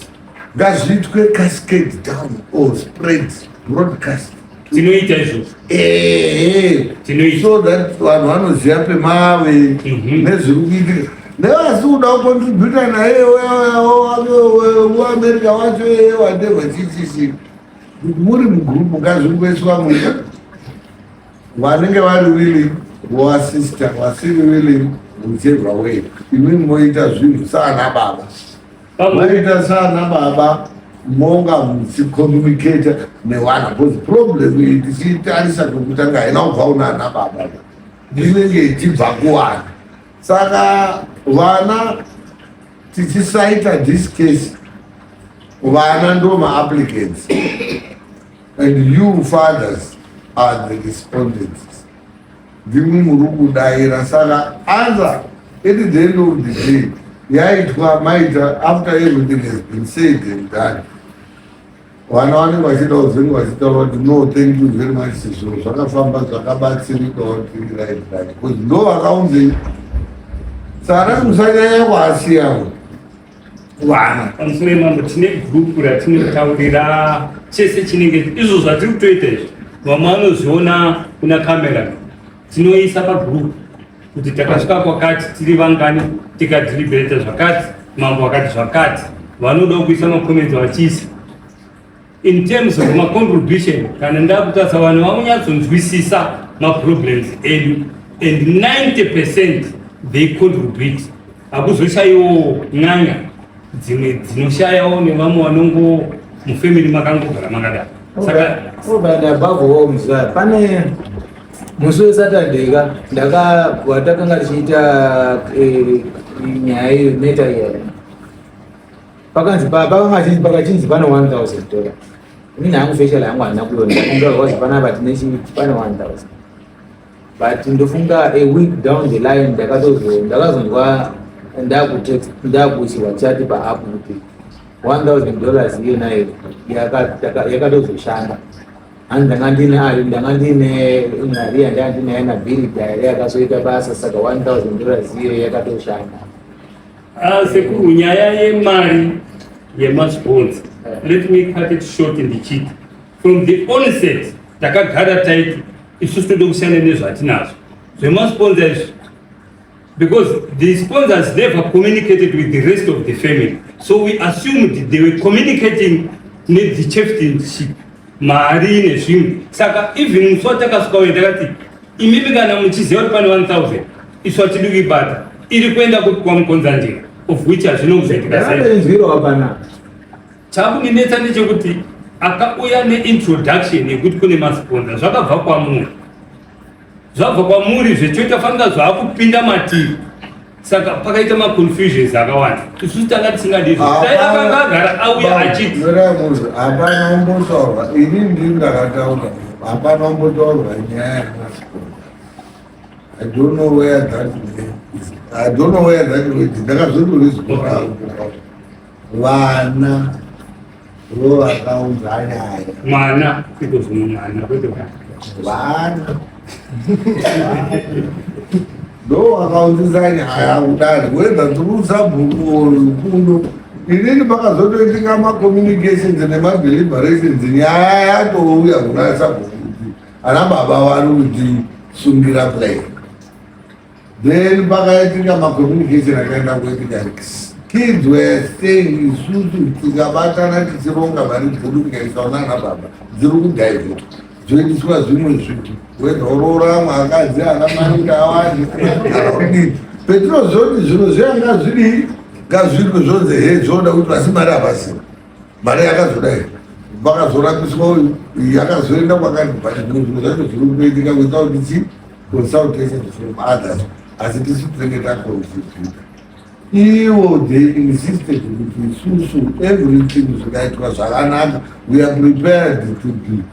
S3: ngazviitwe cascade down or spread broadcast
S1: tinoita izvozvo
S3: so that vanhu vanoziva pemave nezviri kuitika nevasi kuda kucontributa naye weamerica wacho whatever chichichi muri mugrupu ngazvingoiswa munyika vanenge vari willing voasista vasiri willing whichever way imini moita zvinhu saana baba maita saana baba monga muchicommunicata nevanhu because problem tichitarisa kokutanga haina kubva unaana baba inenge ichibva kuwana saka vana tichisaita this case vana ndo maapplicants and you fathers are the respondents ndimi muri kudaira saka answer at the end of the day yaitwa maita after everything has been said and done vana vanenge vachida kuzvinhu vachitaura kuti no thank you very much zviro zvakafamba zvakabatsirikawo right because ndo vakaunzei saka musanyanya kuasiyawo vana
S1: pamusoro mambo tine gurupu ratinotaurira chese chinenge izvo zvatiri kutoita izvi vamwe vanozviona kuna kamera tinoisa pagurupu kuti takasvika kwakati tiri vangani tikadhilibereta zvakati mambo akati zvakati vanoda kuisa makomenti vachiisa in terms of macontribution kana ndakutarisa vanhu vamunyatsonzwisisa maproblems edu and 90% they contribute hakuzoshayiwo n'anya dzimwe dzinoshayawo nevamwe vanongo mufamily makangogara makadaro saka
S2: obadabavo muzva pane musi wesaturday watakanga tichiita nyaya yemeta iya pakachinzi pane $1,000 inini hangu feshal yangu handina kuiona ndakungawazi panapa tinechi pane 1,000 but ndofunga a week down the line ndakazonzwa ndakuchiwa chati paapu kuti $1,000 iyo nayo yakatozoshanda ani ndanga ndine mari yandanga ndinayo nabhiridhari yakazoita basa saka $1,000 iyo yakatoshanda
S1: sekuru nyaya yemari yemasponsa let me cut it short in the cheat from the onset takagara taiti isusu toda kushanda nezvatinazvo zvemasponsa izvi because the sponsors never communicated with the rest of the family so we assumed they were communicating the chieftainship mari nezvimwe saka even musi watakasvika uye takati imimi kana muchiziva kuti pane 1,000 isu hatidi kuibata iri kuenda kwamukonzandira of which hazvino kuzoitika chakuninetsa ndechekuti akauya neintroduction yekuti kune masponsa zvakabva kwamuri zvabva kwamuri zvechoitafanika zvaakupinda matiri saka pakaita maconfusions akawanda isusu tanga tisingadi akanga agara auya achiti
S3: hapana umbotaurwa ini ndiri ndakataura hapana umbotaurwa nyaya yemasponsa I don't know where that is. Ndakazvindolizwa vana vo vakaunza nyaya
S1: mwana ikuzvino mwana kwete
S3: vana ndo vakaunzisa nyaya kudani whether ndikusa bhuku kuno inini pakazotoitika macommunications nemadeliberations nyaya yatouya kuna sabhuku kuti ana baba vari kutisungira play then pakaitika macommunication akaenda kuitika kids were saying isusu tikabatana tichironga mari dzedu tikaisa nana baba dziri kudhaivheta dzoitiswa zvimwe zvitu wedhorora mwakadzi ana marinda awandi petinozoti zvinhu zveyanga zvidi ngazviri zvonze he zvoda kuti vasi mari havasina mari yakazodai vakazorapiswa yakazoenda kwakati but zvinhu zvacho zviri kutoitika without consultation from others asi tisi tinenge taconstituta iwo they insisted kuti isusu everything zvikaitwa zvakanaka we are prepared to be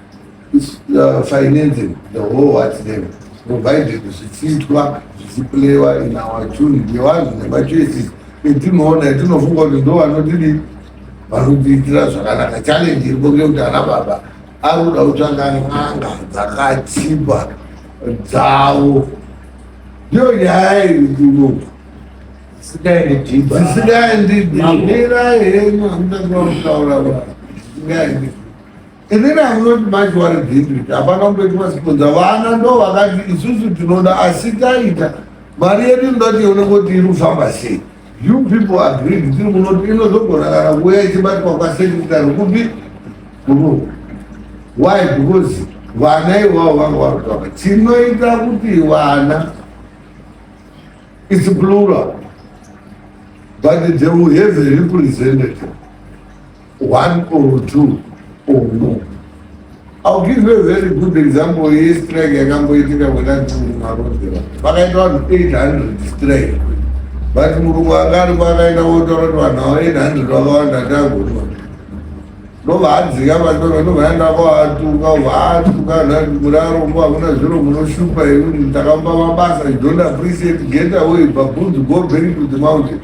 S3: financing the whole whatname provided zvichiitwa zvichiplewa in our tune nevanhu nemachoices etinoona etinofunga kuti ndo vanotidi vanotiitira zvakanaka challenge iripo ngekuti ana baba ari kuda kutsvanga n'anga dzakachipa dzavo ndiyo nyaya iri kunoku zvisingaendi mira henyu hamutaura zvisingaendi. Inini hamunoti macho vari district hapana kumboiti masiponza vana ndo vakati isusu tinoda asi taita mari yedu ndoti unongoti iri kufamba sei. You people agreed tiri munoti inozogona kana kuuya ichibatwa kwasekretary kupi kuno. Why? Because vana ivavo vanga vari kutaura tinoita kuti vana it's plural but they will have a representative, one or two or more. I'll give you a very good example. Yesterday, yakamboitika kwenamarondera vakaita vanhu 800 strike, but murungu akari kwakaita wotaura kuti vanhu avo 800 vakawanda tagonwa ndovadzika vatora ndovanenda kwavatuka vatuka murarombo hakuna zviro munoshupa ekuti ndakampa mabasa you don't appreciate get away babunzi go back to the mountain.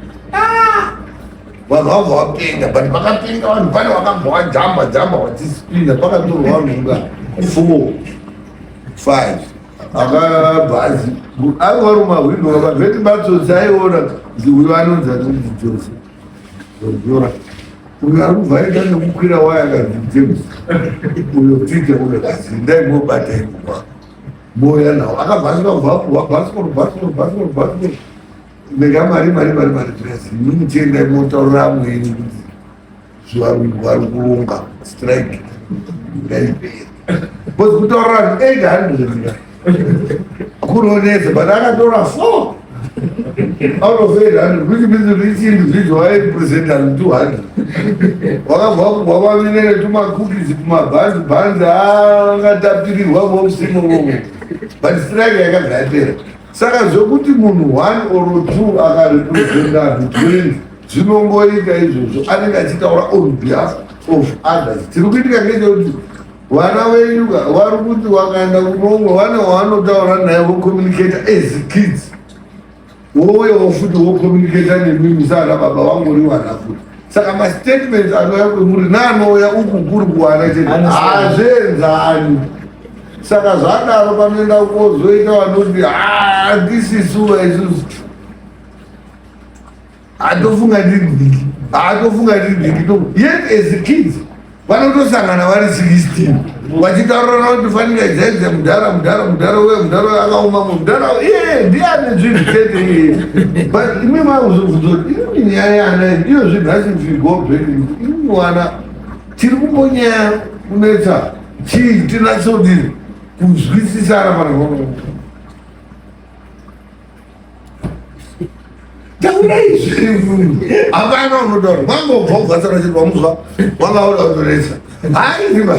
S3: Vanhu vabva vapinda but vakapinda vanhu pane vakabva vajamba vachisipinda pakatorwa vanhu nga 4 5 akabhazi aiva vari mahwindo vakabveti matsotsi aiona uyu vanonzi atonzi Jose uyu ari kubva aita nekukwira waya akazi James uyo tite uyo kazi ndai mobata ikuma moya nawo akabhasika kubva bhasikoro nekamari dresi nimutendai motaurira amweni kuti zvavari kuronga strike ngaiperi bcause kutaurira 800 kunonesa but akatora 4 out of 800 which means that each individual represent 200 wakabva vavinene tumakukisi tumabhanzi angatapirirwa mausimu but strike yakazatera. Saka zvokuti munhu 1 or 2 akarepresenta vanhu 20 zvinongoita izvozvo anenge achitaura on behalf of others. Tiri kuitika ngezvekuti vana venyu vari kuti wakaenda kunomwe vane wavanotaura naye vocommunicata as kids wouyawo futi wocommunicata nemimi saana baba vangori vana futi. Saka mastatements anouya kwemuri neanouya uku kuri kuwana chete hazvienzani. Saka zvadaro panoenda kozoita vanoti ndisisuva isusu hatofunga ndidiki yet as kids vanotosangana vari 16 vachitaurana kuti fanira dzaize mudhara uye akauma mudhara ndiane zvinhu chete but imi makuzobvunzoti imi nyaya yana iyo zvinhasi mfigobheki imi wana tiri kumbonyaya kunetsa chii tinatsodini kuzwisisana panhu taura izvi hapana unotaura mangobva kugatsara chiri vamuzva wangaoda kutoresa haiva.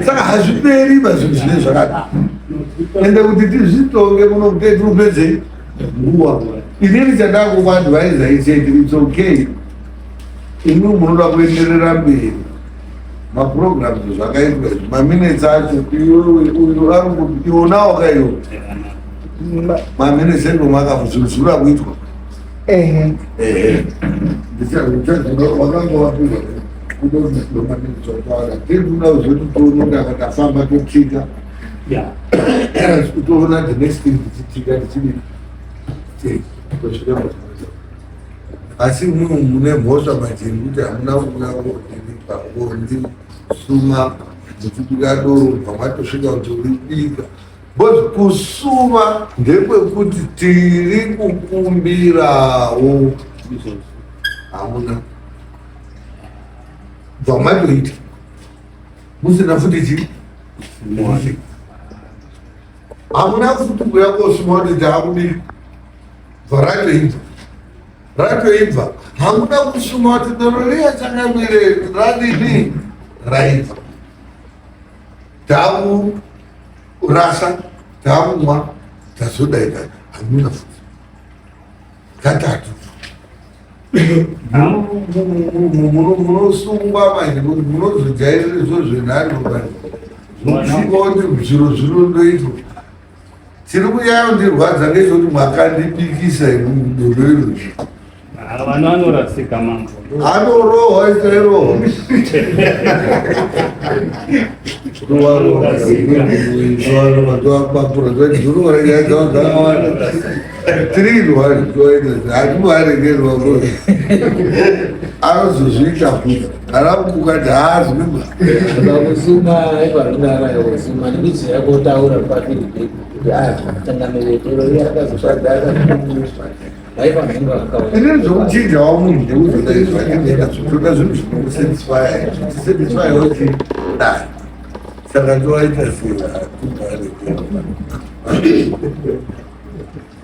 S3: Saka hazviperiba zvinhu zvine zvakati ende kuti tizvitonge muno kuti tirupedzei nguva. Inini chandakukuadvaisa icheti its okay imi munoda kuenderera mberi maprograms zvakaitwa maminutes acho uyu ari kuti iwona wakaiwo maminutes endo makazvura kuitwa wakanga wapirwa kudomaminutes tikuda kuzoti toona akatafamba totika toona the next thing tichitika tichidi asi mune mhosva majeri kuti hamuna kuyaondi suma muchibika doro pamatosvika kuti uribika but kusuma ndekwekuti tiri kukumbirawo hamuna bvamatoita musina futi chii hamuna futi kuya kosuma kuti taakudii bvaratoibva hamuna kusuma kuti doro riya changamire radini raibva takurasa takumwa tazodaika hamuna futi katatu munosungwa manje kuti munozojairira izvo zvenhari zvinosvika kuti zviro zvinondoitwa. Tiri kunyayo ndirwadza ngezvekuti mwakandibikisa mudoro irozvo
S1: vanhu vanorasika mambo
S3: anorohwa ikarohwa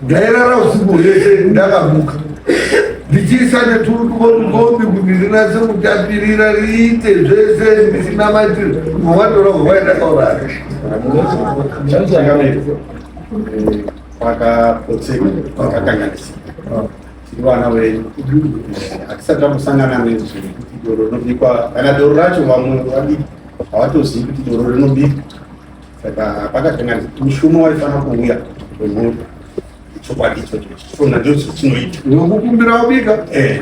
S3: Gairara usibulete ndakamuka ndichiisane turi kuvomukombi kuti ndinase kutapirira riite zvese ndisina matiri mwatora nguva ndakaurara
S5: kwakakotseka kwakakanganisa tiri vana vedu hatisati takusangana nezvidoro rinobikwa kana doro racho vamwe vadiki havatozivi kuti doro rinobika saka pakakanganisa mushumo waifanira kuuya wemhuri chokwadi ichocho chona ndicho chinoita
S3: nekukumbira kubika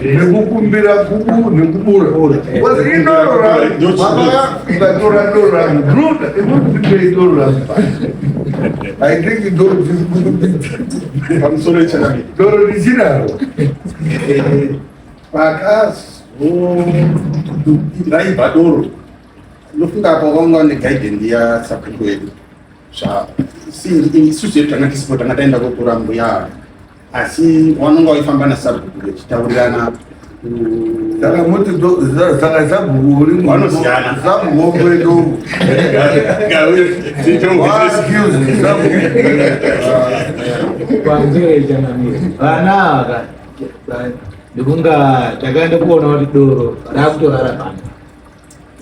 S3: nekukumbira kubu nekubura indoro ratora doro rangu bruda imutipei doro rangu I think doro
S5: pamusoro echanai
S3: doro richinaro
S5: raibva doro nofunga pavanga negaidhendi yasapiko yedu isusu yedu tanga tisipo tanga taenda kotora mbuya asi wanonga waifamba nasabhuku vechitaurirana
S3: saka muti saka sabhuku uri
S5: vanosiyana
S3: sabhuku kwedu
S2: vana ndikunga takaenda kuona kuti doro rakutorara pano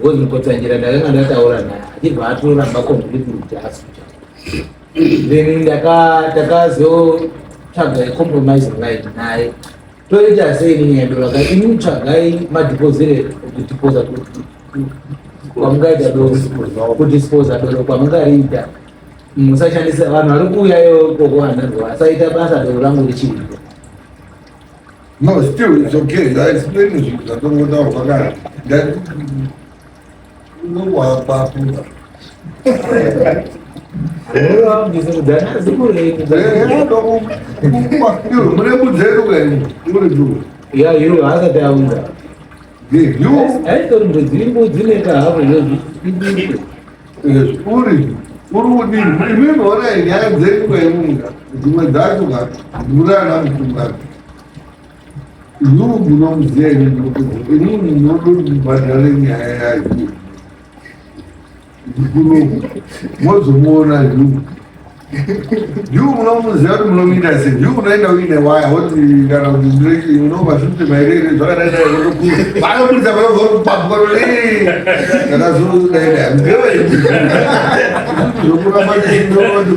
S2: ngozimukotsanjira ndakanga ndataura naye achibva atoramba kompletely asi then takazotsvaga compromising right naye toita sei ninyandoro akati imutsvagai madhipozire kudhipoza kwamungaita doro kudisposa doro kwamungariita musashandisa vanhu vari kuuyayo kokuvandarwa asaita basa doro rangu richiripo.
S3: No, still it's okay. I explain it. I don't know what that. That no what happened.
S2: Yeah, you are the down there.
S3: You?
S2: I don't believe you have
S3: yes, Uri. Remember what I had there when you were that to that. You ran to that. You belong there. You know, but you. What's more than you? You know, zero millimeters. You know, in a while, what you got on the drink, you know, but something my lady is what I do. I don't know what popcorn is. And that's what I'm doing. You put up my thing, you want to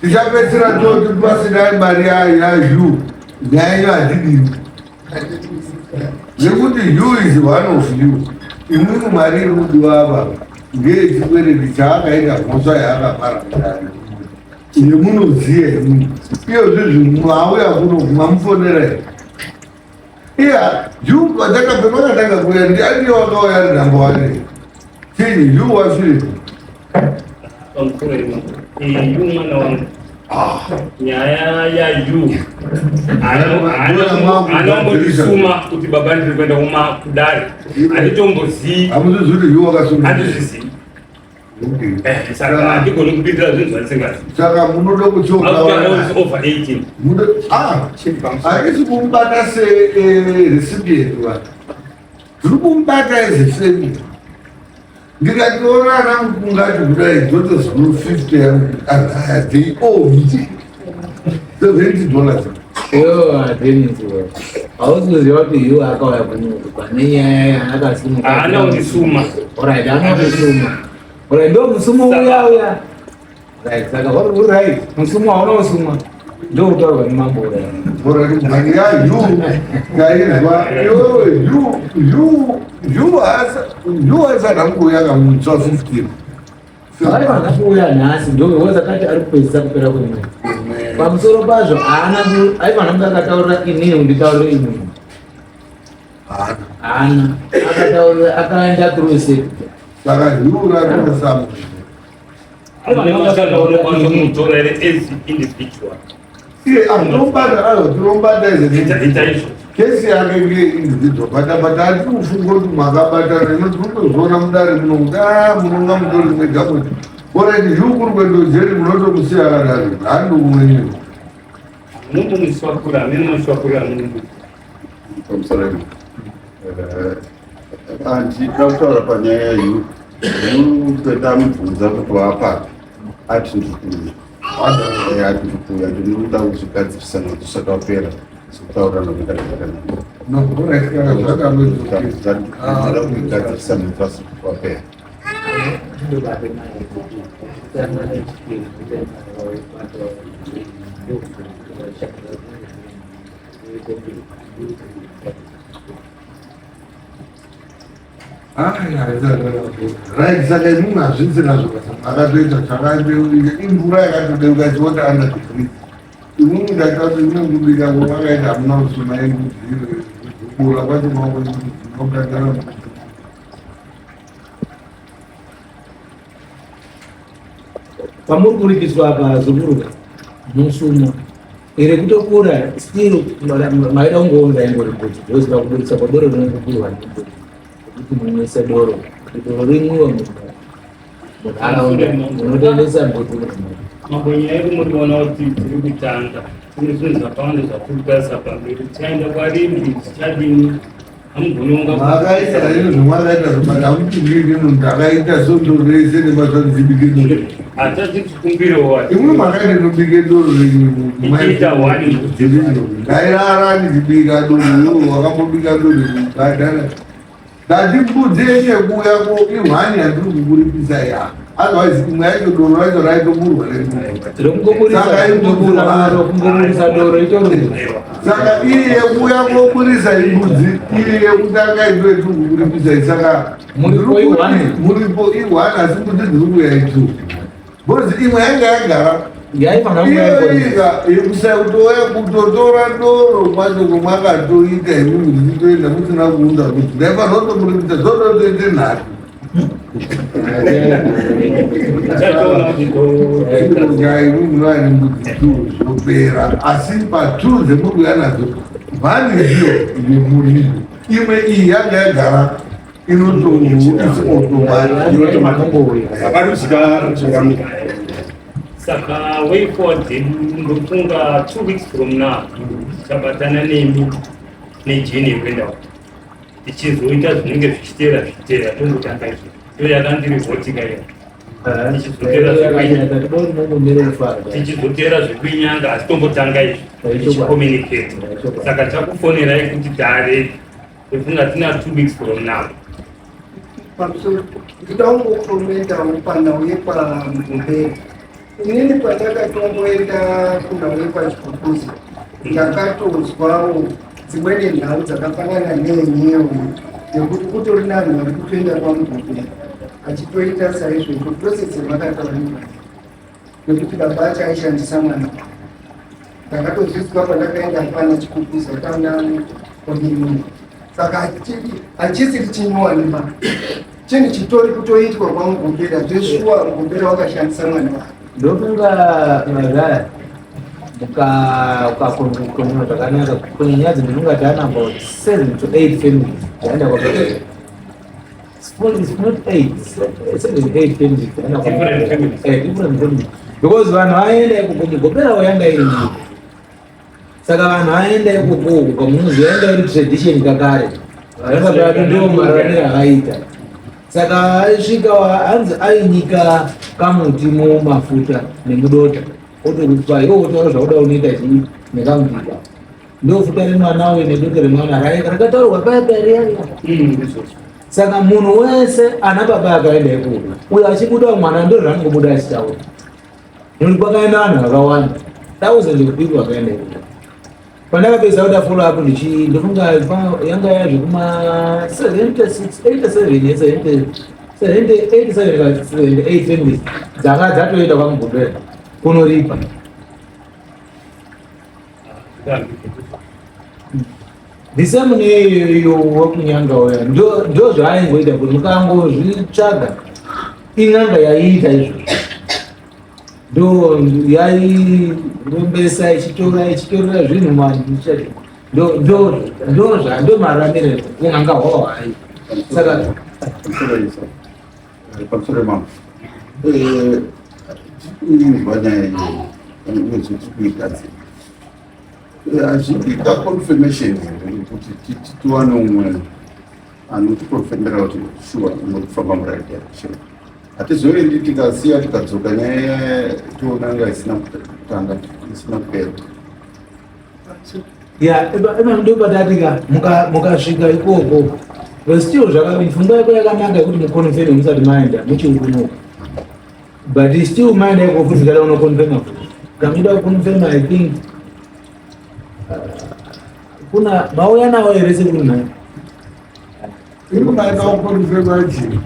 S3: you have better to the President Maria, you. There did you. The good you is one of you. You know, Maria would do our gate where the child and Mosaic are. You know, here, you are Mam for the here, you got that up another where the idea of lawyer and boy. See, you was it.
S1: Nyaya ya yu anombodisuma kuti baba ndiri kuenda kumakudare handitombozivi saka handigoni kupindira zvinhu zvandisingazii
S3: saka munoda
S1: over 18
S3: haisi kumubata serecipient tiri kumubata ezefamily ndikationa ana mukungati kudai dzoto zviru 50 they owe $70.
S2: hausiziva kuti iwo akauya kunyuka nenyaya akasimuka
S1: haana kundisuma
S2: right haana kundisuma right ndo musumo uya right saka uri musumo hauna kusuma ndo kutaurwa nemambora
S3: yeah, you as an uncle yakamutswa 15
S2: vari vangakuuya nhasi ndowewo zakati ari kupedzisa kupera kwemwedzi pamusoro pazvo haana aifanira kunge akataurira inini kunditaurira inini haana akataura akaenda kurese
S3: saka ndiura rinosamu
S1: anotora ere as individual
S3: iye anombata tirombata
S1: ita izvo
S3: kesi yake individual but ati kufunga kuti makabatana inotozoona mudare muno kuti munonga mutori mwega kuti orati zvikuru kwendo jeri munotomusiya akadari handi umweni
S1: munomuniswakura amene maswakura
S5: pamusarani andikataura panyaya iyo tamubvunza kuti wapata ati ndikuuya ati ndikuuya ndinoda kuzvigadzirisana kuti zvakapera sikutaurana zvakanoda kugadzirisana pasi wapera
S3: right saka imwe hazvisina akatoita chakaita imvura yakatodeuka chioti ana degree imweni ndakati inongubika vakaita hamuna kusuna kubura kwacho maoinogagara
S2: pamuri kurikiswa apa zuburuka musumo iri kutokura still maida kungoonga ingori kuti ndosika kuburisa kwadoro rinongokuriwa kuti mumwise doro doro rimwiwa munharaunda munotendesa mbuti
S1: mabonye edu muriona kuti tiri kutanga tine zvinhu zvakawanda zvatirikasa pamberi tichaenda kwarindi tichadini hamugononga
S3: makaita ino zvamakaita zvobata hamutingirino ndakaita sondorese nemazvadzibike
S1: hatazvikumbiro
S3: imwe makaita nobike doro
S1: ichiita wani
S3: ngairara ndizibika doro wakambobika doro badana ndatimbudzi yenye kuyako ihwani yandiri kukuripisa ya otherwise imwe yacho doro racho raitoburwa
S2: tirikungomurisa doro itoruri
S3: saka iri yekuya koburisa imbudzi iri yekutanga idoetu kukuripisa saka muripo ihwani asi mbudzi dziri kuya itu bhozi imwe yanga yagara kutotora doro kwacho kwamwakatoita imimi ndichitoenda musina kuunda kuti ndaipanotomuripisa zototoite nhatu imimivaine mbudzi tu zvinopera asi patu dzemuri kuya nadzo mhani ndiyo yemuripo imwe iyi yanga yagara
S1: saka way forward ndofunga 2 weeks from now tichabatana nemi nejini yekuenda tichizoita zvinenge zvichiteera tongotanga izvo iyo yakandirivhotika iyo tichizotera zvekuinyanga asi tombotanga izvo tichicommunicate saka takufonerai kuti tare tofunga tina 2 weeks from now
S6: ndida kungokomenta upana uyepa mugomberi inini pandakatomboenda kunhau yepachikukuzi ndakatozwawo dzimweni nhau dzakafanana neenyewo yekuti kutori nanhu vari kutoenda kwamugomberi achitoita saizvozvo tose dzevakataurira nekuti baba acho aishandisa mwana ndakatozvizwa pandakaenda pana chikukuzi atauna kodimuni saka hachisiri chinyowanipa chinhu chitori kutoitwa kwamugombera zveshuwa mugombera wakashandisa mwana wake
S2: ndofunga mazaya ukakonzvukona zvakanaka kune nyaya dzindinonga taana about 7 to 8 families dzaenda kwagombera it's not 8 7 8 families different families because vanhu vaenda ikoko mugombera wayanga iri nyika saka vanhu vaenda ikoko kamuzi yaenda iri tradition kakare vanga tatu ndiwo mararamiro akaita saka aisvika anzi ainyika kamuti mumafuta nemudota otokupa iwo utaura zvauda unoita chii nekamudika ndofuta remwana uye nedota remwana rakataurwa payapariyaria saka munhu wese ana baba akaenda ikoko uyo achibuda mwana ndo zvaangobuda achitaura nekuti kwakaenda vanhu vakawanda thousands of people vakaenda ikoko pandakapedza kuda follow up ndofunga yanga yazvekuma 87 families dzanga dzatoenda kwamugombera kunoripa ndisemune iyo wakunyanga uya ndo zvaingoita kuti mukangozvitsvaga in'anga yaiita izvo ndo yairombesa ichitorera zvinhu mandichacho ndo maramiriro kun'anga hwawo hai saka
S5: pamusoro mambo inzwa nyaya yezvechikuitadzi azviita confirmation kuti tiwane umwe anotikonfirmera kuti shuwa inokufamba muraiti direction. Hatizoendi tikasiya tikadzoka nyaya toonanga isina kutanga isina kupera.
S2: ndopatatika mukasvika ikoko still pfungwa yako yakanaka yekuti mukonfirme musati maenda muchiukunoka but still maenda iko futi kada unokonfirma kamida kukonfirma I think kuna mauya nawo ere sekuri nayo
S3: inomaenda kukonfirma chii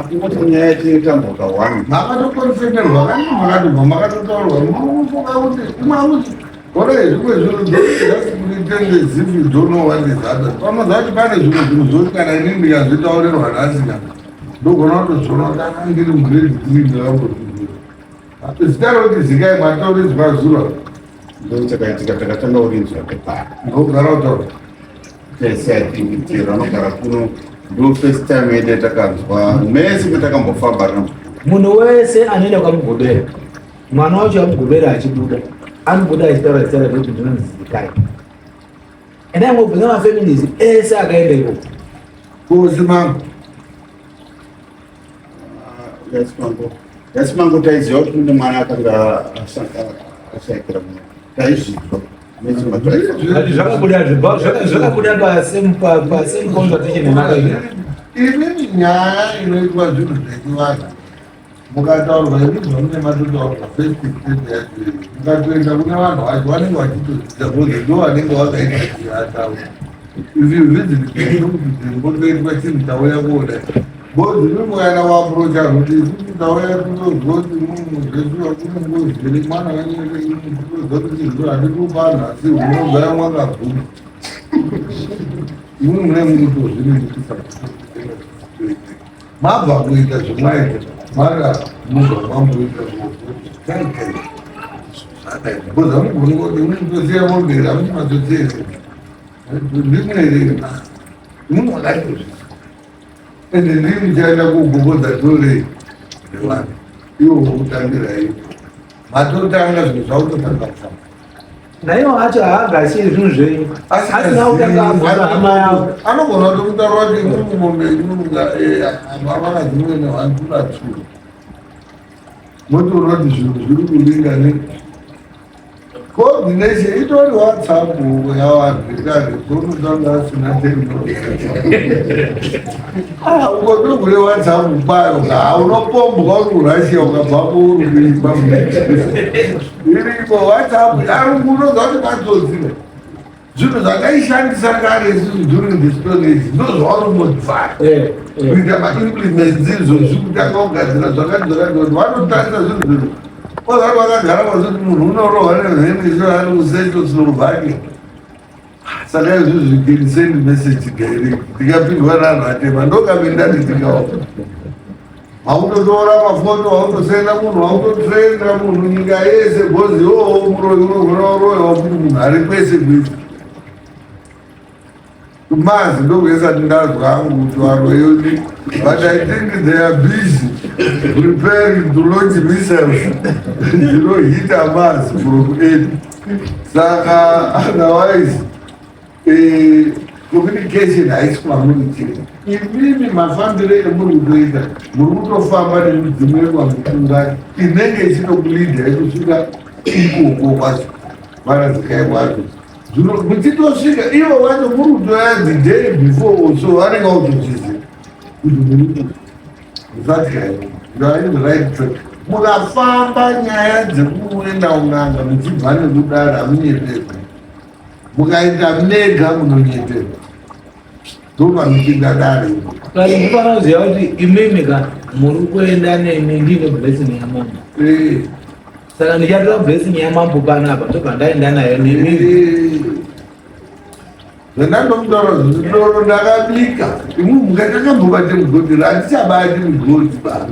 S5: kungoti nyaya yetitambuka wani
S3: makatokonfirmerwa kani makatobva makatotaurwa munofunga kuti kumauti ore zvimwe zvinhu zvoitenge zifi dono wandizata panoza kuti pane zvimwe zvinhu zvoti kana inini ndikazvitaurirwa nhasina ndogona kutozvona kuti anga ndiri mgrade 3 ndakambozvizira zita roti zikai matauridzwa zuro
S5: ndochakaitika takatanga urinzwa pepara
S3: ndogara kutaura
S5: tesiatingitiro anogara kuno ndo first time yede takanzwa mese kutakambofamba rino
S2: munhu wese anoenda kwamugobera mwana wacho amugobera achibuda anobuda achitaura zita kuti ndinonzi zikai enda ngobvunza mafamilies ese akaenda ikoko
S3: kosi mangu
S5: yasimango taiziva kuti mune mwana akanga ashaikira muno taizvizwa
S2: zvakabuda pasame conversation enakaia
S3: inini nyaya inoitwa zvinhu zvechivanhu mukataurwa inizva mune matotaurwa mukatoenda kune vanhu vacho vanenge vachitodzidza koze ndo vanenge vakaita chiataura izvi zvizivikei kuti zvingotoitwa chinhu tauya kuona bozi mimuyana wapurocha kuti isuti tauya kutozwa kuti muzvesuva kunongozviri mwana vanyeitozoa kuti zvo handikupanhu asi unogaya mwakaguma imwe mune munotozvinikisa mabva kuita zvomwaita mara munobva mamboita koza mugoni kuti munotosiya momberi amuchimatotese ndimwerei munodaiozvi ende ndiri ndichaenda kugogodza tore rewani iwo kutambira iyo matotanga zvinhu zvakutotanga kufamba
S2: naiwo acho haagasiye zvinhu zvenyu asina kutanga abvara hama yavo
S3: anogona kuti kutaura kuti mumombe avana dzimwene vanturatsuo motoona kuti zvinhu zviri kulinga coordination itori WhatsApp yavanhu zvekare kunotanga asina ukotogure WhatsApp kwayo unopombwa uri kurashia ukabva kuurikuimba iripo WhatsApp ari kunoza kuti matsotsi zvinhu zvakaishandisa kare isusu during the stone age ndozvavaromodivhara kuita maimplements izvo zvikutanga kugadzira zvakati kuti vanotarisa zvinhu kozari vakagara vazuti munhu unorohwa nezveniso ari kusetoslovhakia saka izvozvo zvikiriseni message gairi tikapindwa nanhatema ndokapindanditikawa hautotora mafoto hautosenda munhu hautotrenda munhu nyika yese bhozi muroi unogona uroiwa kuti munhu ari kwese kwese kumazi ndokuesati ndazwa hangu kuti varoyoni but I think they are busy preparing to launch missiles hit Hamas from aid. Saka otherwise communication haisikumamuritira imimi mafambiro emuri kutoita muri kutofamba nemudzimu wekwamukunga inenge ichinokulidha yekusvika ikoko kwacho varazikai kwacho muchitosvika ivo vacho muri kutoya the day before so vanenge vautochiziva kuti muri musatyaio ndoaini right track mukafamba nyaya dzekuenda un'anga muchibva nekudara hamunyeterwa mukaita mega munonyeterwa ndopamuchinga dare
S2: kari mufanoziva kuti imimika muri kuenda nemi ndine blessing yamambo saka ndichatora blessing yamambo panapa tobva ndaenda nayo nemi
S3: Ndandokutaura ndakabika imwe mukatangambobate mugodi handichabati mugodi baba.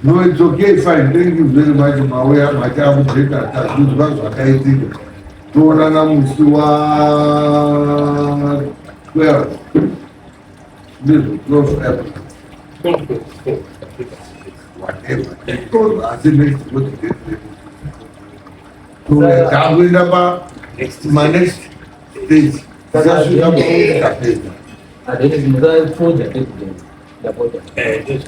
S3: No, it's okay, fine. Thank you very much. Mauya machamu cheka tazuzwa zvakaitika. Toonana musi wa 12. This is 12 April. Whatever. Because I think next week. So takuenda pa next stage. Sasvika mukaita.
S2: Adeti mukafuja.
S1: This